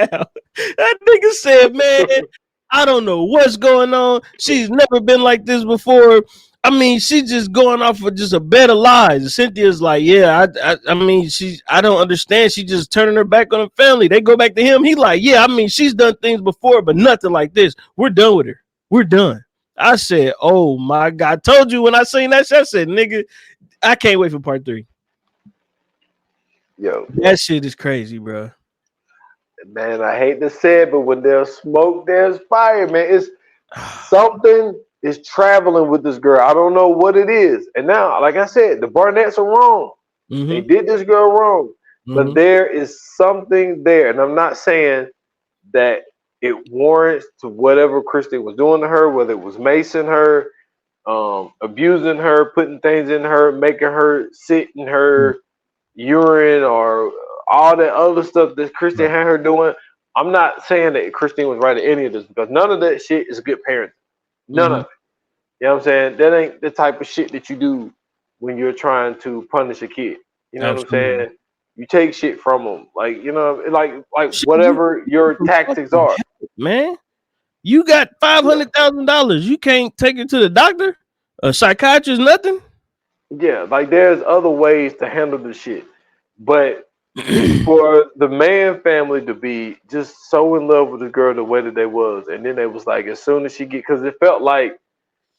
That nigga said, man, I don't know what's going on. She's never been like this before. I mean, she's just going off of just a bed of lies. Cynthia's like, yeah, I mean, I don't understand. She just turning her back on her family. They go back to him. He like, yeah, I mean, she's done things before, but nothing like this. We're done with her. We're done. I said, oh my God. I told you when I seen that shit, I said, nigga, I can't wait for part 3. Yo, That shit is crazy, bro. man, I hate to say it, but when there's smoke, there's fire, man. It's something is traveling with this girl. I don't know what it is. And now, like I said, the Barnetts are wrong. Mm-hmm. They did this girl wrong. But there is something there. And I'm not saying that it warrants to whatever Christy was doing to her, whether it was macing her, abusing her, putting things in her, making her sit in her urine, or all that other stuff that Christine had her doing. I'm not saying that Christine was right at any of this, because none of that shit is good parenting. None of it. You know what I'm saying? That ain't the type of shit that you do when you're trying to punish a kid. You know what I'm saying? You take shit from them, like, you know, like shit, whatever your tactics are. Man, you got $500,000. You can't take it to the doctor, a psychiatrist, nothing. Yeah, like there's other ways to handle the shit, but for the man family to be just so in love with the girl the way that they was, and then they was like, as soon as she get, because it felt like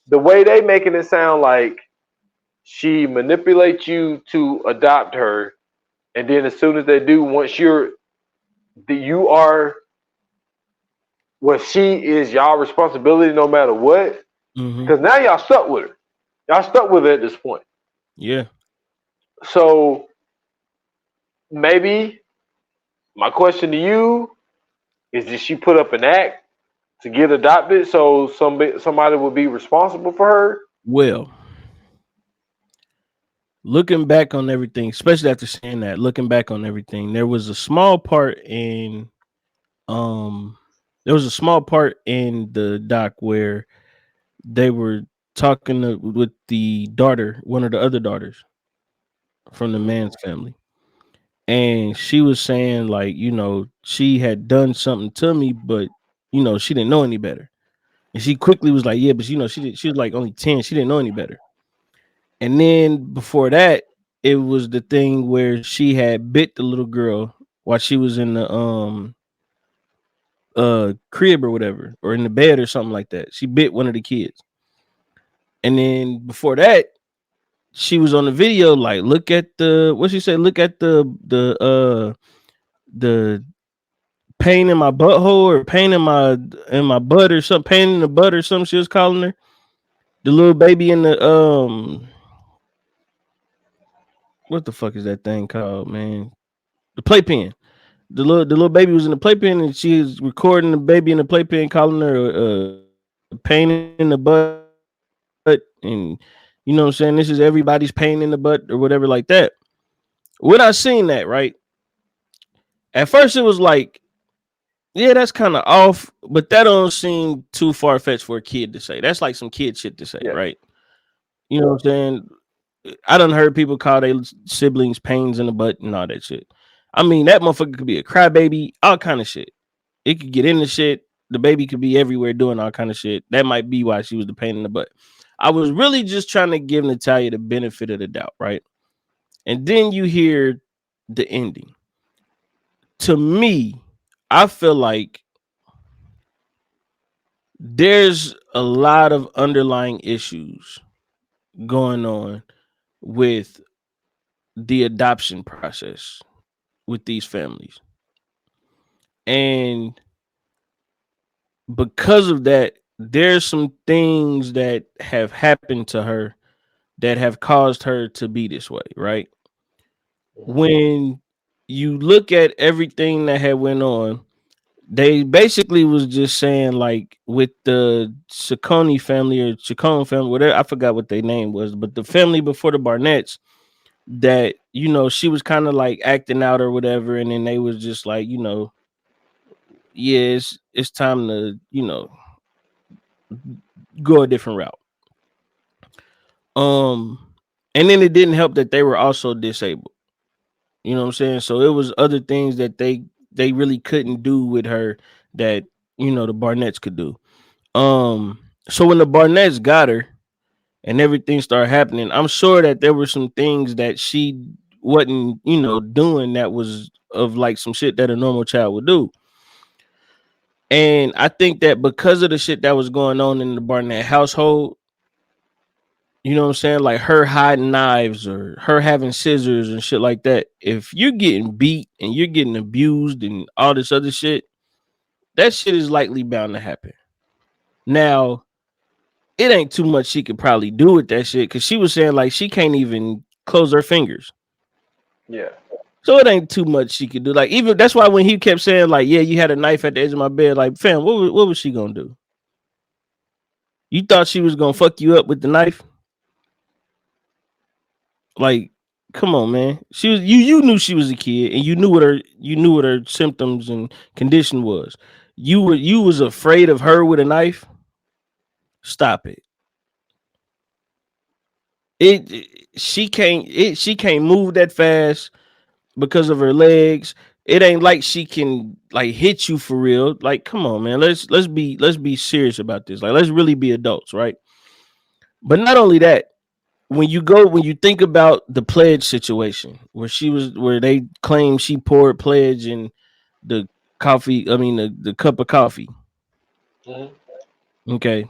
the way they making it sound like she manipulates you to adopt her, and then as soon as they do, once you are, well, she is y'all responsibility no matter what, because now y'all stuck with her. Y'all stuck with her at this point. Yeah. So maybe my question to you is, did she put up an act to get adopted so somebody would be responsible for her? Well, looking back on everything, especially after saying that, looking back on everything, there was a small part in the doc where they were talking with the daughter, one of the other daughters from the man's family. And she was saying, like, you know, she had done something to me, but, you know, she didn't know any better. And she quickly was like, yeah, but, you know, she was like only 10. She didn't know any better. And then before that, it was the thing where she had bit the little girl while she was in the crib or whatever, or in the bed or something like that. She bit one of the kids. And then before that, she was on the video like, look at what she said, look at the pain in my butthole, or pain in my butt, or something, pain in the butt or something she was calling her. The little baby in the what the fuck is that thing called, man? The playpen. The little baby was in the playpen, and she was recording the baby in the playpen, calling her pain in the butt, and you know what I'm saying, this is everybody's pain in the butt or whatever like that. when I seen that, right? At first, it was like, yeah, that's kind of off, but that don't seem too far fetched for a kid to say. That's like some kid shit to say, Yeah. right? You know what I'm saying? I done heard people call their siblings pains in the butt and all that shit. I mean, that motherfucker could be a crybaby, all kind of shit. It could get into shit. The baby could be everywhere doing all kind of shit. That might be why she was the pain in the butt. I was really just trying to give Natalia the benefit of the doubt, right? And then you hear the ending. To me, I feel like there's a lot of underlying issues going on with the adoption process with these families. And because of that, there's some things that have happened to her that have caused her to be this way, right? When you look at everything that had went on, they basically was just saying like with the Ciccone family or Ciccone family, whatever, I forgot what their name was, but the family before the Barnetts, that she was kind of like acting out or whatever, and then they was just like, yeah, it's time to go a different route. And then it didn't help that they were also disabled. You know what I'm saying? So it was other things that they really couldn't do with her that the Barnetts could do. So when the Barnetts got her and everything started happening, I'm sure that there were some things that she wasn't doing that was of like some shit that a normal child would do. And I think that because of the shit that was going on in the Barnett household, you know what I'm saying? Like her hiding knives or her having scissors and shit like that. If you're getting beat and you're getting abused and all this other shit, that shit is likely bound to happen. Now, it ain't too much she could probably do with that shit because she was saying like she can't even close her fingers. Yeah. So it ain't too much she could do. Like, even that's why when he kept saying like, yeah, you had a knife at the edge of my bed, like, fam, what was she gonna do? You thought she was gonna fuck you up with the knife? Like, come on, man. She was you knew she was a kid and you knew what her symptoms and condition was. You was afraid of her with a knife? Stop it. She can't move that fast because of her legs. It ain't like she can like hit you for real. Like, come on, man. Let's be serious about this. Like, let's really be adults, right? But not only that, when you think about the pledge situation where they claim she poured pledge in the coffee, I mean the cup of coffee. Okay.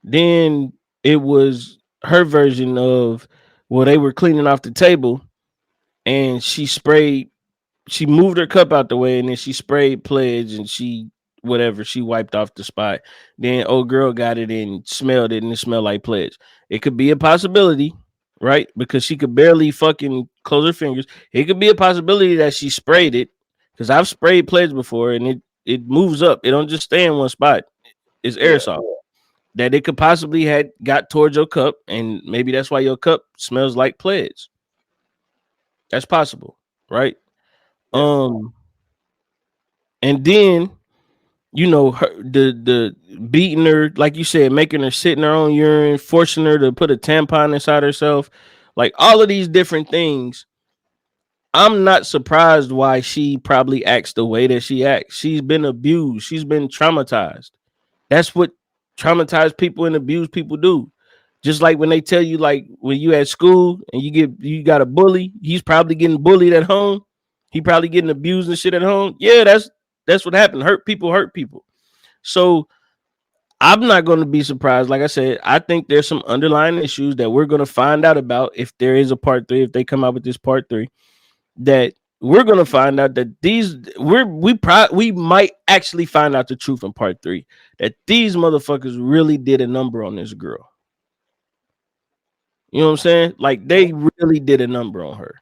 Then it was her version of, well, they were cleaning off the table and she moved her cup out the way and then she sprayed pledge and she wiped off the spot. Then old girl got it and smelled it and it smelled like pledge. It could be a possibility, right? Because she could barely fucking close her fingers. It could be a possibility that she sprayed it, because I've sprayed pledge before and it moves up. It don't just stay in one spot. It's aerosol. That it could possibly had got towards your cup and maybe that's why your cup smells like pledge. That's possible, right? And then her the beating her, like you said, making her sit in her own urine, forcing her to put a tampon inside herself, like all of these different things. I'm not surprised why she probably acts the way that she acts. She's been abused. She's been traumatized. That's what traumatized people and abused people do. Just like when they tell you, like when you at school and you got a bully, he's probably getting bullied at home. He probably getting abused and shit at home. Yeah, that's what happened. Hurt people. So I'm not going to be surprised. Like I said, I think there's some underlying issues that we're going to find out about if there is a part 3, if they come out with this part 3, that we're going to find out that we might actually find out the truth in part 3, that these motherfuckers really did a number on this girl. You know what I'm saying? Like, they really did a number on her.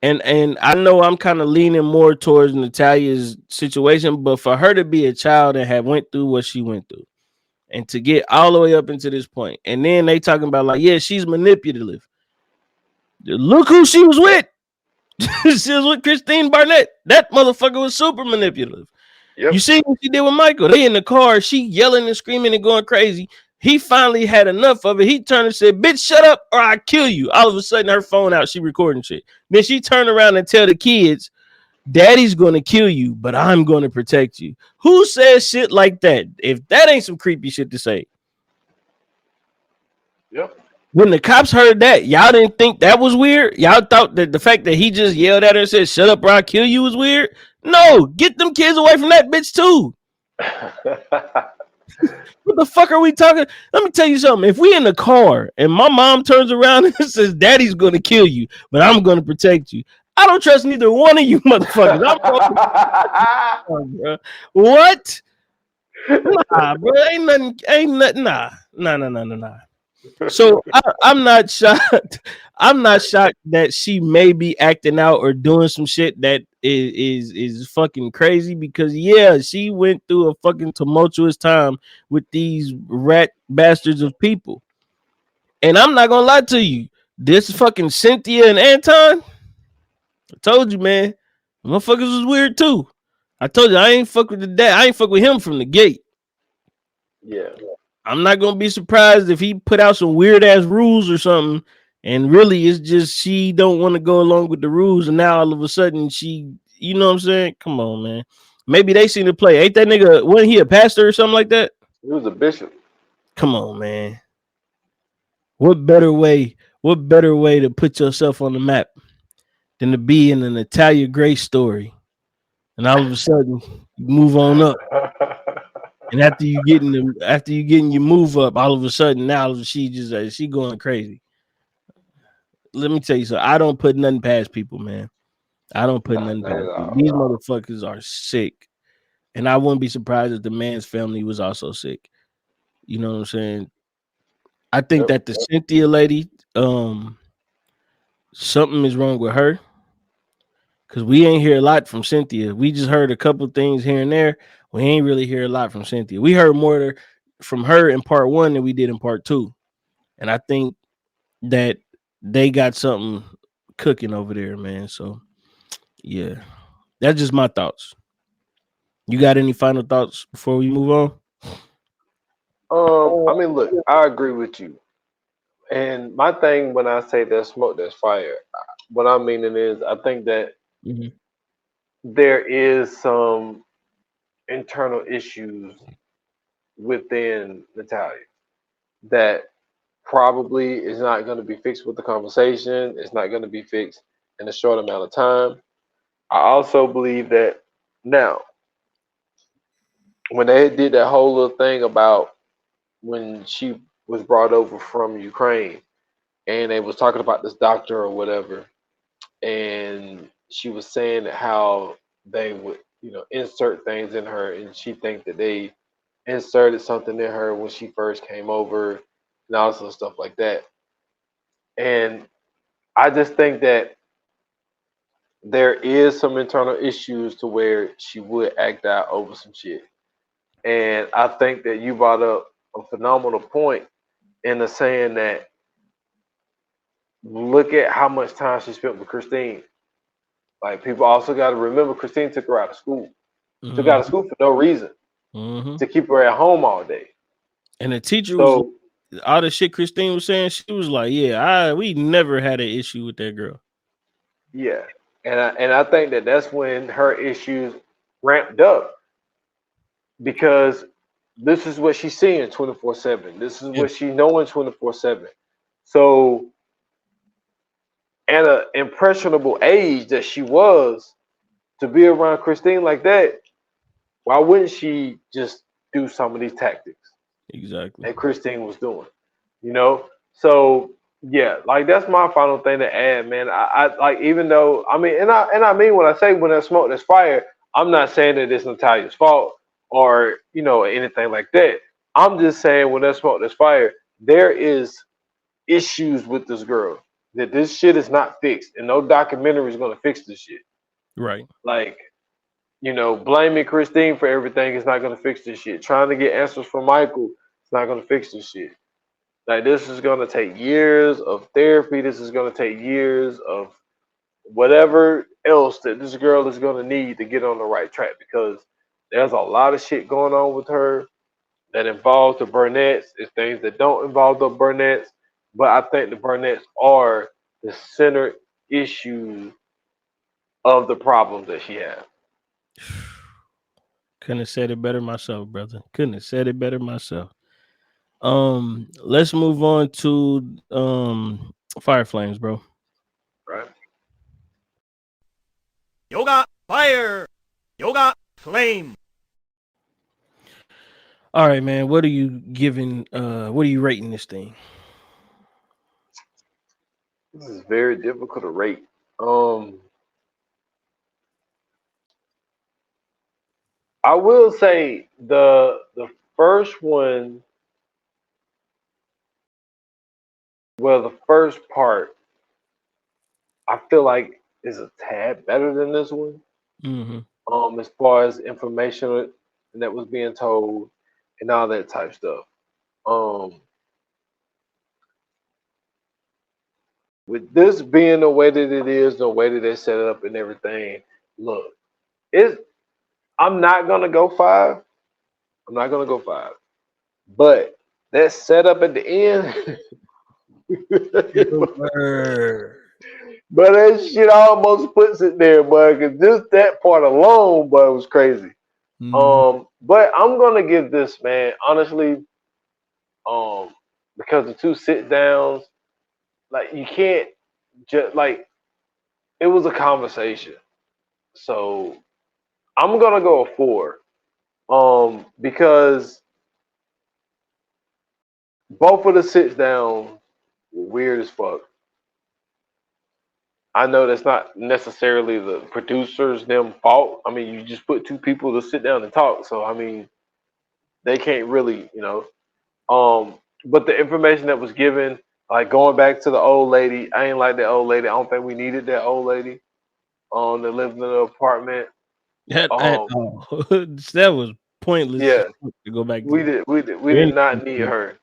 And I know I'm kind of leaning more towards Natalia's situation, but for her to be a child and have went through what she went through, and to get all the way up into this point, and then they talking about like, yeah, she's manipulative. Look who she was with. She was with Christine Barnett. That motherfucker was super manipulative. Yep. You see what she did with Michael? They in the car, she yelling and screaming and going crazy. He finally had enough of it. He turned and said, "Bitch, shut up or I kill you." All of a sudden, her phone out, she recording shit. Then she turned around and tell the kids, "Daddy's gonna kill you, but I'm gonna protect you." Who says shit like that? If that ain't some creepy shit to say. Yep. When the cops heard that, y'all didn't think that was weird? Y'all thought that the fact that he just yelled at her and said, "Shut up or I'll kill you" was weird? No, get them kids away from that bitch too. What the fuck are we talking? Let me tell you something. If we in the car and my mom turns around and says, "Daddy's gonna kill you, but I'm gonna protect you," I don't trust neither one of you motherfuckers. Bro. What? Nah, bro. Ain't nothing. Nah. So I'm not shocked. I'm not shocked that she may be acting out or doing some shit that is fucking crazy, because yeah, she went through a fucking tumultuous time with these rat bastards of people. And I'm not gonna lie to you, this fucking Cynthia and Anton, I told you, man, motherfuckers was weird too. I told you I ain't fuck with the dad. I ain't fuck with him from the gate. Yeah. I'm not gonna be surprised if he put out some weird ass rules or something, and really it's just she don't want to go along with the rules, and now all of a sudden she, you know what I'm saying? Come on, man. Maybe they seen the play. Ain't that nigga? Wasn't he a pastor or something like that? He was a bishop. Come on, man. What better way? What better way to put yourself on the map than to be in a Natalia Grace story, and all of a sudden you move on up. And after you getting your move up, all of a sudden now she going crazy. Let me tell you something. I don't put nothing past people, man. I don't put nothing Not at past people. all. These motherfuckers are sick, and I wouldn't be surprised if the man's family was also sick. You know what I'm saying? I think Yep. that the Cynthia lady, something is wrong with her, because we ain't hear a lot from Cynthia. We just heard a couple things here and there. We ain't really hear a lot from Cynthia. We heard more from her in part one than we did in part two. And I think that they got something cooking over there, man. So yeah, that's just my thoughts. You got any final thoughts before we move on? I mean, look, I agree with you. And my thing when I say there's smoke, there's fire. What I'm meaning is, I think that Mm-hmm. there is some internal issues within Natalia that probably is not going to be fixed with the conversation. It's not going to be fixed in a short amount of time. I also believe that now, when they did that whole little thing about when she was brought over from Ukraine, and they was talking about this doctor or whatever, and she was saying how they would, insert things in her, and she think that they inserted something in her when she first came over, and also stuff like that. And I just think that there is some internal issues to where she would act out over some shit. And I think that you brought up a phenomenal point in the saying that, look at how much time she spent with Christine. Like, people also got to remember, Christine took her out of school. Took her out of Mm-hmm. school for no reason, Mm-hmm. to keep her at home all day. And the teacher was, So all the shit Christine was saying. She was like, "Yeah, we never had an issue with that girl." yeah, and I think that that's when her issues ramped up, because this is what she's seeing 24/7. This is Yeah. what she's knowing 24/7. So at an impressionable age that she was, to be around Christine like that, why wouldn't she just do some of these tactics Exactly. that Christine was doing? You know? So yeah, like, that's my final thing to add, man. I like, even though, I mean, and I mean, when I say when there's smoke, there's fire, I'm not saying that it's Natalia's fault, or anything like that. I'm just saying, when there's smoke, there's fire. There is issues with this girl, that this shit is not fixed, and no documentary is gonna fix this shit. Right. Like, blaming Christine for everything is not gonna fix this shit. Trying to get answers from Michael is not gonna fix this shit. Like, this is gonna take years of therapy. This is gonna take years of whatever else that this girl is gonna need to get on the right track, because there's a lot of shit going on with her that involves the Burnetts. It's things that don't involve the Burnetts, but I think the Burnetts are the center issue of the problems that she has. Couldn't have said it better myself, brother. Couldn't have said it better myself. Let's move on to Fire Flames, bro. Right? Yoga fire. Yoga flame. All right, man. What are you giving? What are you rating this thing? This is very difficult to rate. I will say the first one, well, the first part, I feel like is a tad better than this one. Mm-hmm. As far as information that was being told and all that type stuff. Um, with this being the way that it is, the way that they set it up and everything, look, it's I'm not gonna go 5. I'm not gonna go 5. But that setup at the end, but that shit almost puts it there, boy. Cause just that part alone, boy, was crazy. But I'm gonna give this, man, honestly, because the two sit downs, like you can't just like it was a conversation. So I'm gonna go a 4. Because both of the sit downs were weird as fuck. I know that's not necessarily the producers them fault. I mean, you just put two people to sit down and talk, so I mean, they can't really, But the information that was given, like going back to the old lady, I ain't like that old lady. I don't think we needed that old lady that lived in the apartment. That was pointless Yeah, to go back we to. did. We did not need her.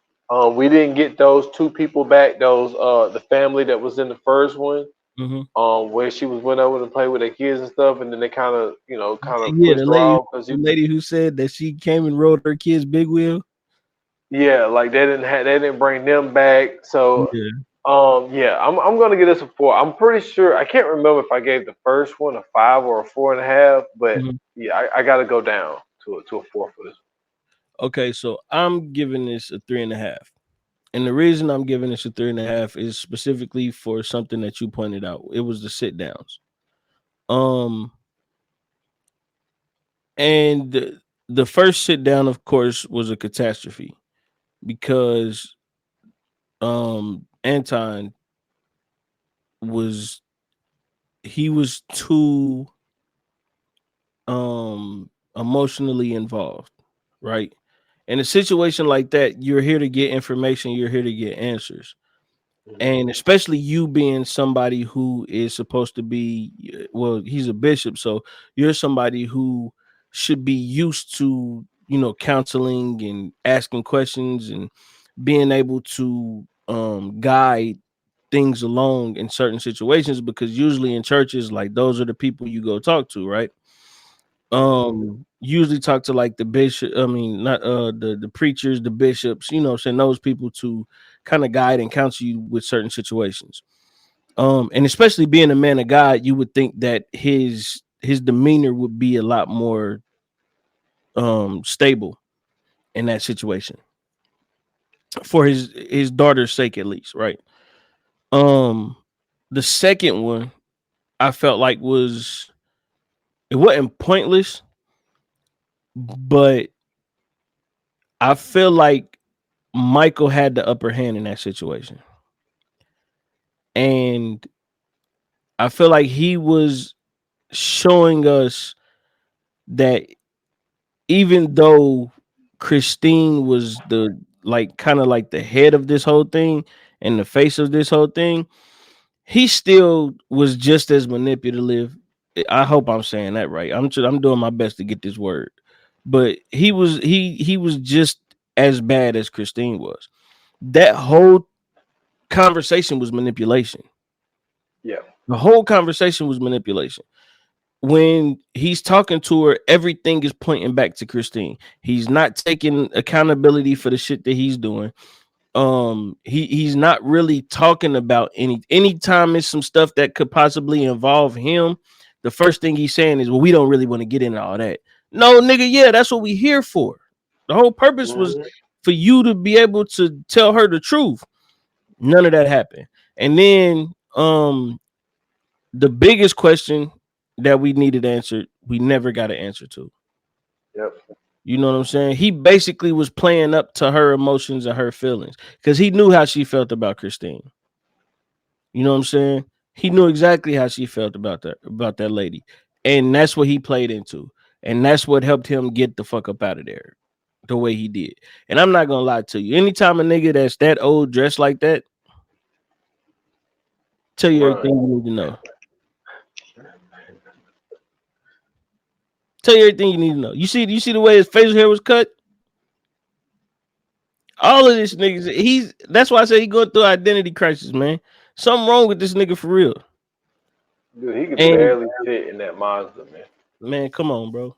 We didn't get those two people back. Those the family that was in the first one. Mm-hmm. Where she went over to play with their kids and stuff, and then they kind of Yeah, pushed her off because the lady who said that she came and rode her kid's big wheel. yeah, like they didn't bring them back. So Yeah. yeah, I'm gonna give this a 4. I'm pretty sure I can't remember if I gave the first one a 5 or a 4.5, but Mm-hmm. yeah, I got to go down to a 4 for this. Okay, so I'm giving this a 3.5. And the reason I'm giving this a 3.5 is specifically for something that you pointed out. It was the sit downs. And the first sit down, of course, was a catastrophe because Anton was too emotionally involved, right? In a situation like that, you're here to get information, you're here to get answers. And especially you being somebody who is supposed to be, well, he's a bishop, so you're somebody who should be used to, counseling and asking questions and being able to guide things along in certain situations, because usually in churches, like, those are the people you go talk to, right? Usually talk to like the bishop, I mean, not the preachers, the bishops, saying those people to kind of guide and counsel you with certain situations. And especially being a man of God, you would think that his demeanor would be a lot more stable in that situation, for his daughter's sake, at least, right? um the second one, I felt like it wasn't pointless, but I feel like Michael had the upper hand in that situation. And I feel like he was showing us that even though Christine was the like kind of like the head of this whole thing and the face of this whole thing, he still was just as manipulative. I hope I'm saying that right. I'm doing my best to get this word. But he was just as bad as Christine was. That whole conversation was manipulation. Yeah. The whole conversation was manipulation. When he's talking to her, everything is pointing back to Christine. He's not taking accountability for the shit that he's doing. He's not really talking about anytime it's some stuff that could possibly involve him. The first thing he's saying is, well, we don't really want to get into all that. No, nigga, yeah, that's what we here for. The whole purpose was for you to be able to tell her the truth. None of that happened. And then the biggest question that we needed answered, we never got an answer to. Yep. You know what I'm saying? He basically was playing up to her emotions and her feelings because he knew how she felt about Christine. You know what I'm saying? He knew exactly how she felt about that lady. And that's what he played into. And that's what helped him get the fuck up out of there the way he did. And I'm not gonna lie to you. Anytime a nigga that's that old dressed like that, tell you everything you need to know. Tell you everything you need to know. You see the way his facial hair was cut? All of this niggas, that's why I say he going through identity crisis, man. Something wrong with this nigga for real. Dude, he could barely fit in that Mazda, man. Man, come on, bro.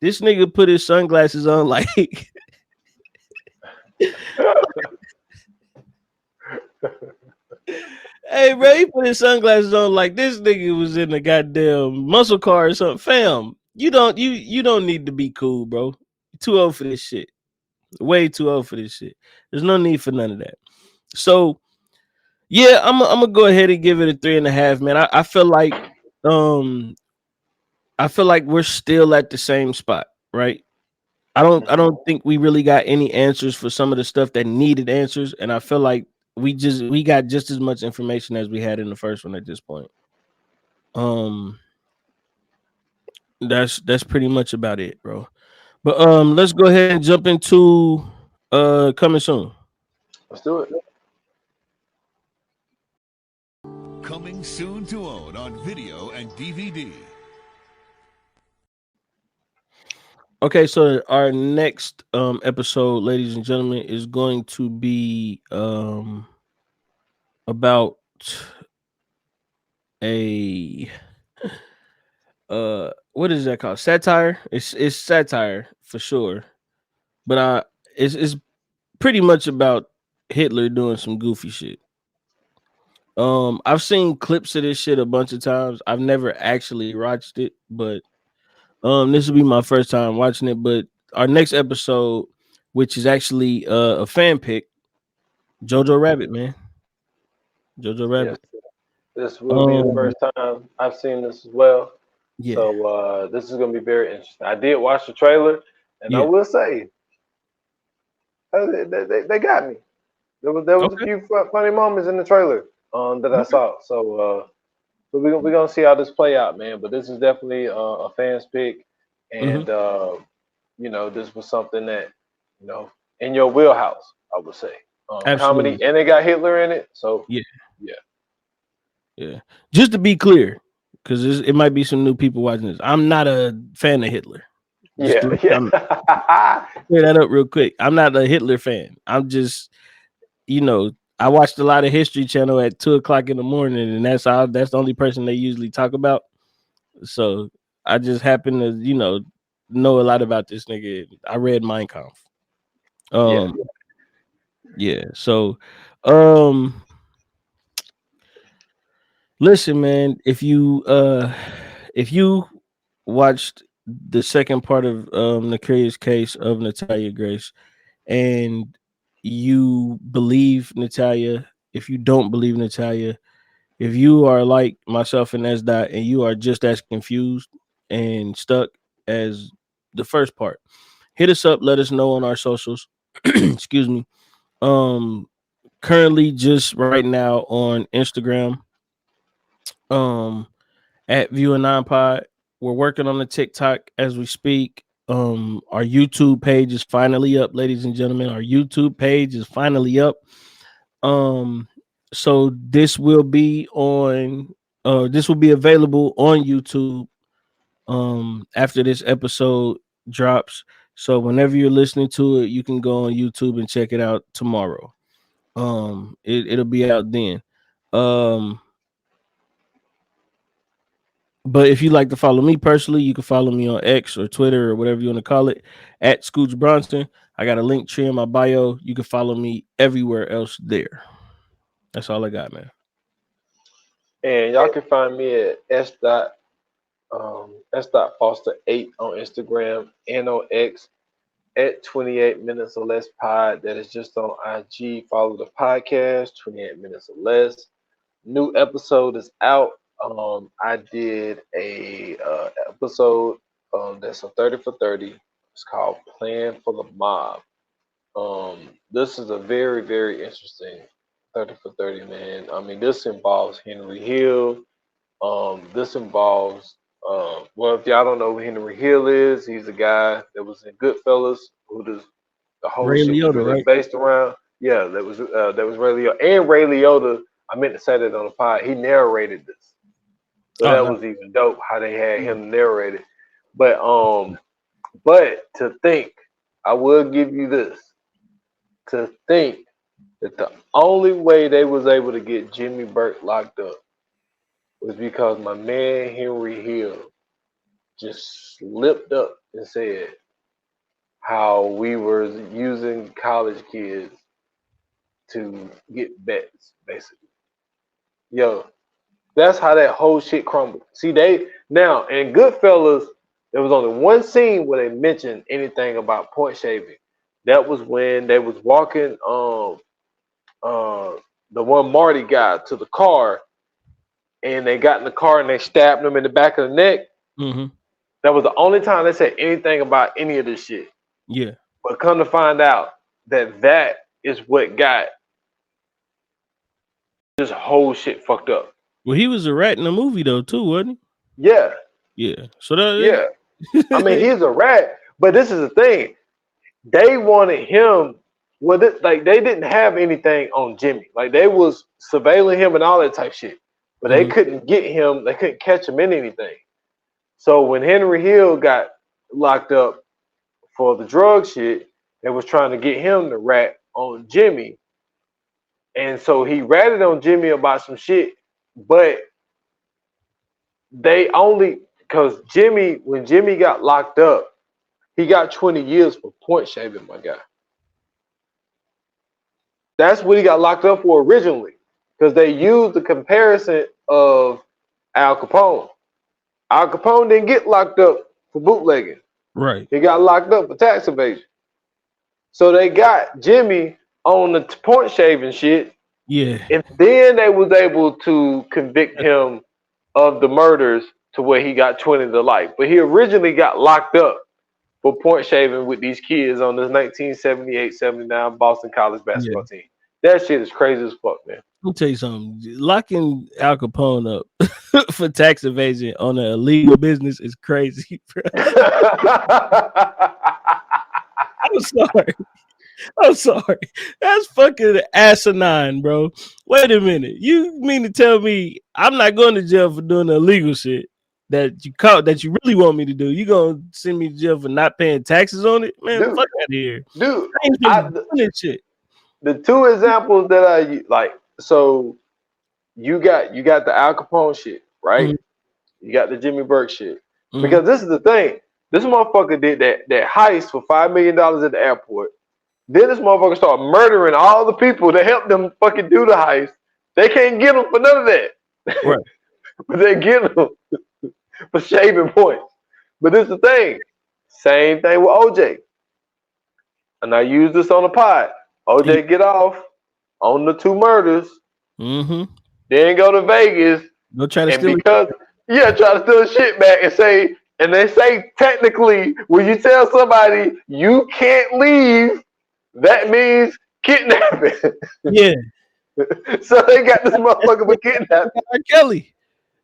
This nigga put his sunglasses on like hey, bro, he put his sunglasses on like this nigga was in a goddamn muscle car or something. Fam, you don't need to be cool, bro. You're too old for this shit. Way too old for this shit. There's no need for none of that. So, yeah, I'm gonna go ahead and give it a 3.5, man. I feel like we're still at the same spot, right? I don't think we really got any answers for some of the stuff that needed answers, and I feel like we got just as much information as we had in the first one at this point. That's pretty much about it, bro. But let's go ahead and jump into coming soon. Let's do it. Coming soon to own on video and DVD. Okay, so our next episode, ladies and gentlemen, is going to be about a what is that called? Satire. It's satire for sure, but it's pretty much about Hitler doing some goofy shit. I've seen clips of this shit a bunch of times. I've never actually watched it, but this will be my first time watching it. But our next episode, which is actually a fan pick, Jojo Rabbit, man. Jojo Rabbit. Yes. This will be the first time I've seen this as well. Yeah. So this is going to be very interesting. I did watch the trailer, and I will say, they got me. There was a few funny moments in the trailer that I saw. So we're gonna see how this play out, man. But this is definitely a fan's pick, and this was something that in your wheelhouse, I would say. Comedy, and they got Hitler in it. So yeah. Just to be clear, because it might be some new people watching this. I'm not a fan of Hitler. Clear that up real quick. I'm not a Hitler fan. I'm just, I watched a lot of History Channel at 2:00 in the morning, and that's the only person they usually talk about. So I just happen to, know a lot about this nigga. I read Mein Kampf. Yeah. So, listen, man. If you watched the second part of the curious case of Natalia Grace, and you believe Natalia, if you don't believe Natalia, if you are like myself and S-Dot, and you are just as confused and stuck as the first part, hit us up. Let us know on our socials. Excuse me. Currently, just right now on Instagram, at View and Nine Pod. We're working on the TikTok as we speak. Our YouTube page is finally up, ladies and gentlemen. Our YouTube page is finally up. So this will be available on YouTube after this episode drops. So whenever you're listening to it, you can go on YouTube and check it out tomorrow. It'll be out then. But if you like to follow me personally, you can follow me on X or Twitter or whatever you want to call it at Scooch Bronson. I got a link tree in my bio. You can follow me everywhere else there. That's all I got, man. And y'all can find me at S.Foster8 on Instagram and on X at 28 minutes or less pod. That is just on IG. Follow the podcast, 28 minutes or less. New episode is out. I did a episode that's a 30 for 30. It's called Plan for the Mob. This is a very, very interesting 30 for 30, man. I mean, this involves Henry Hill. This involves, well, if y'all don't know who Henry Hill is, he's a guy that was in Goodfellas, who the whole Ray shit was Liotta, really right? based around. Yeah, that was Ray Liotta. And Ray Liotta, I meant to say that on the pod, he narrated this. So that was even dope how they had him narrate it. But to think, I will give you this. To think that the only way they was able to get Jimmy Burke locked up was because my man Henry Hill just slipped up and said how we were using college kids to get bets, basically. Yo, that's how that whole shit crumbled. See, now in Goodfellas, there was only one scene where they mentioned anything about point shaving. That was when they was walking the one Marty guy to the car, and they got in the car and they stabbed him in the back of the neck. Mm-hmm. That was the only time they said anything about any of this shit. Yeah. But come to find out that is what got this whole shit fucked up. Well, he was a rat in the movie though, too, wasn't he? Yeah. Yeah. So that. Yeah. I mean, he's a rat, but this is the thing. They wanted him. Well, they didn't have anything on Jimmy. Like, they was surveilling him and all that type shit. But they couldn't get him. They couldn't catch him in anything. So when Henry Hill got locked up for the drug shit, they was trying to get him to rat on Jimmy. And so he ratted on Jimmy about some shit. But they only, because when Jimmy got locked up, he got 20 years for point shaving, my guy. That's what he got locked up for originally, because they used the comparison of Al Capone. Al Capone didn't get locked up for bootlegging. Right. He got locked up for tax evasion. So they got Jimmy on the point shaving shit. Yeah. And then they was able to convict him of the murders to where he got 20 to life. But he originally got locked up for point shaving with these kids on this 1978-79 Boston College basketball team. That shit is crazy as fuck, man. Let me tell you something. Locking Al Capone up for tax evasion on an illegal business is crazy, bro. I'm sorry. That's fucking asinine, bro. Wait a minute. You mean to tell me I'm not going to jail for doing the illegal shit that you really want me to do? You gonna send me to jail for not paying taxes on it? Man, fuck out of here. Dude, shit. The two examples that I like, so you got the Al Capone shit, right? Mm-hmm. You got the Jimmy Burke shit. Mm-hmm. Because this is the thing. This motherfucker did that heist for $5 million at the airport. Then this motherfucker started murdering all the people that helped them fucking do the heist. They can't get him for none of that. Right. But they get him for shaving points. But this is the thing. Same thing with OJ. And I use this on the pod. OJ get off on the 2 murders. Mm-hmm. Then go to Vegas. Go try to steal try to steal the shit back and they say technically when you tell somebody you can't leave, that means kidnapping. Yeah. So they got this motherfucker for kidnapping. R. Kelly.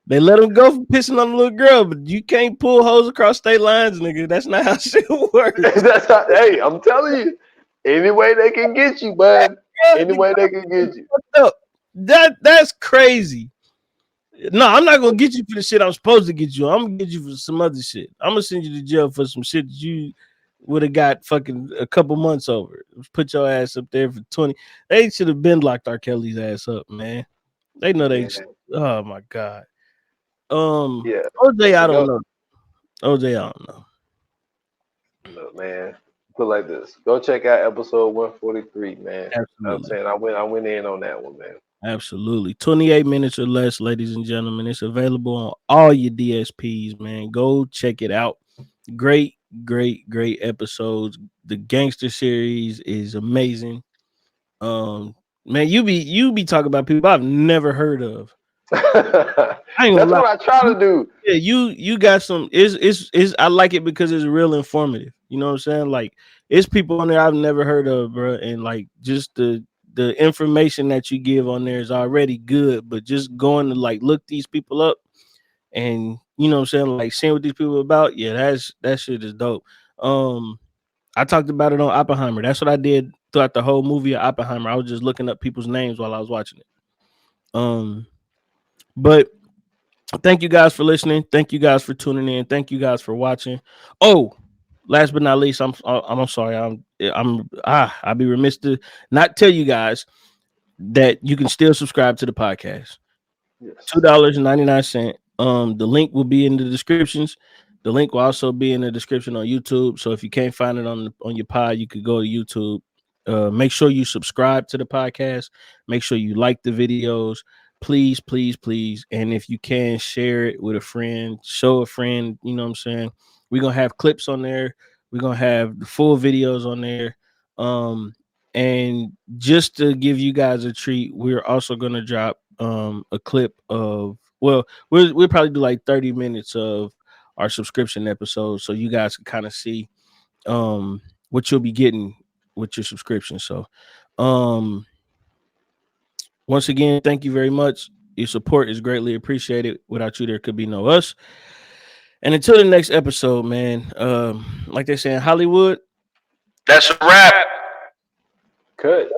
They let him go for pissing on the little girl, but you can't pull hoes across state lines, nigga. That's not how shit works. Hey, I'm telling you. Any way they can get you, bud. Any way they can get you. That's crazy. No, I'm not gonna get you for the shit I'm supposed to get you. I'm gonna get you for some other shit. I'm gonna send you to jail for some shit that you would have got fucking a couple months over. Put your ass up there for 20. They should have been locked R. Kelly's ass up, man. They know they. Oh my god. Yeah. OJ, I don't know. OJ, I don't know. Look, man, put it like this. Go check out episode 143, man. Absolutely. I'm saying I went in on that one, man. Absolutely. 28 minutes or less, ladies and gentlemen. It's available on all your DSPs, man. Go check it out. Great episodes. The gangster series is amazing. Man, you be talking about people I've never heard of. That's what I try to do. Yeah, you got some. Is I like it because it's real informative. You know what I'm saying? Like it's people on there I've never heard of, bro, and like just the information that you give on there is already good. But just going to like look these people up, and you know what I'm saying, like seeing what these people are about. Yeah, that shit is dope. I talked about it on Oppenheimer. That's what I did throughout the whole movie of Oppenheimer. I was just looking up people's names while I was watching it. But thank you guys for listening. Thank you guys for tuning in. Thank you guys for watching. Oh, last but not least, I'm sorry. I'll be remiss to not tell you guys that you can still subscribe to the podcast. Yes. $2.99. The link will be in the descriptions. The link will also be in the description on YouTube. So if you can't find it on your pod, you could go to YouTube. Make sure you subscribe to the podcast. Make sure you like the videos. Please. And if you can, share it with a friend. Show a friend. You know what I'm saying? We're going to have clips on there. We're going to have the full videos on there. And just to give you guys a treat, we're also going to drop a clip of, we'll probably do like 30 minutes of our subscription episode, so you guys can kind of see what you'll be getting with your subscription. So once again, thank you very much. Your support is greatly appreciated. Without you, there could be no us. And until the next episode, man, like they say in Hollywood, that's a wrap. Cut.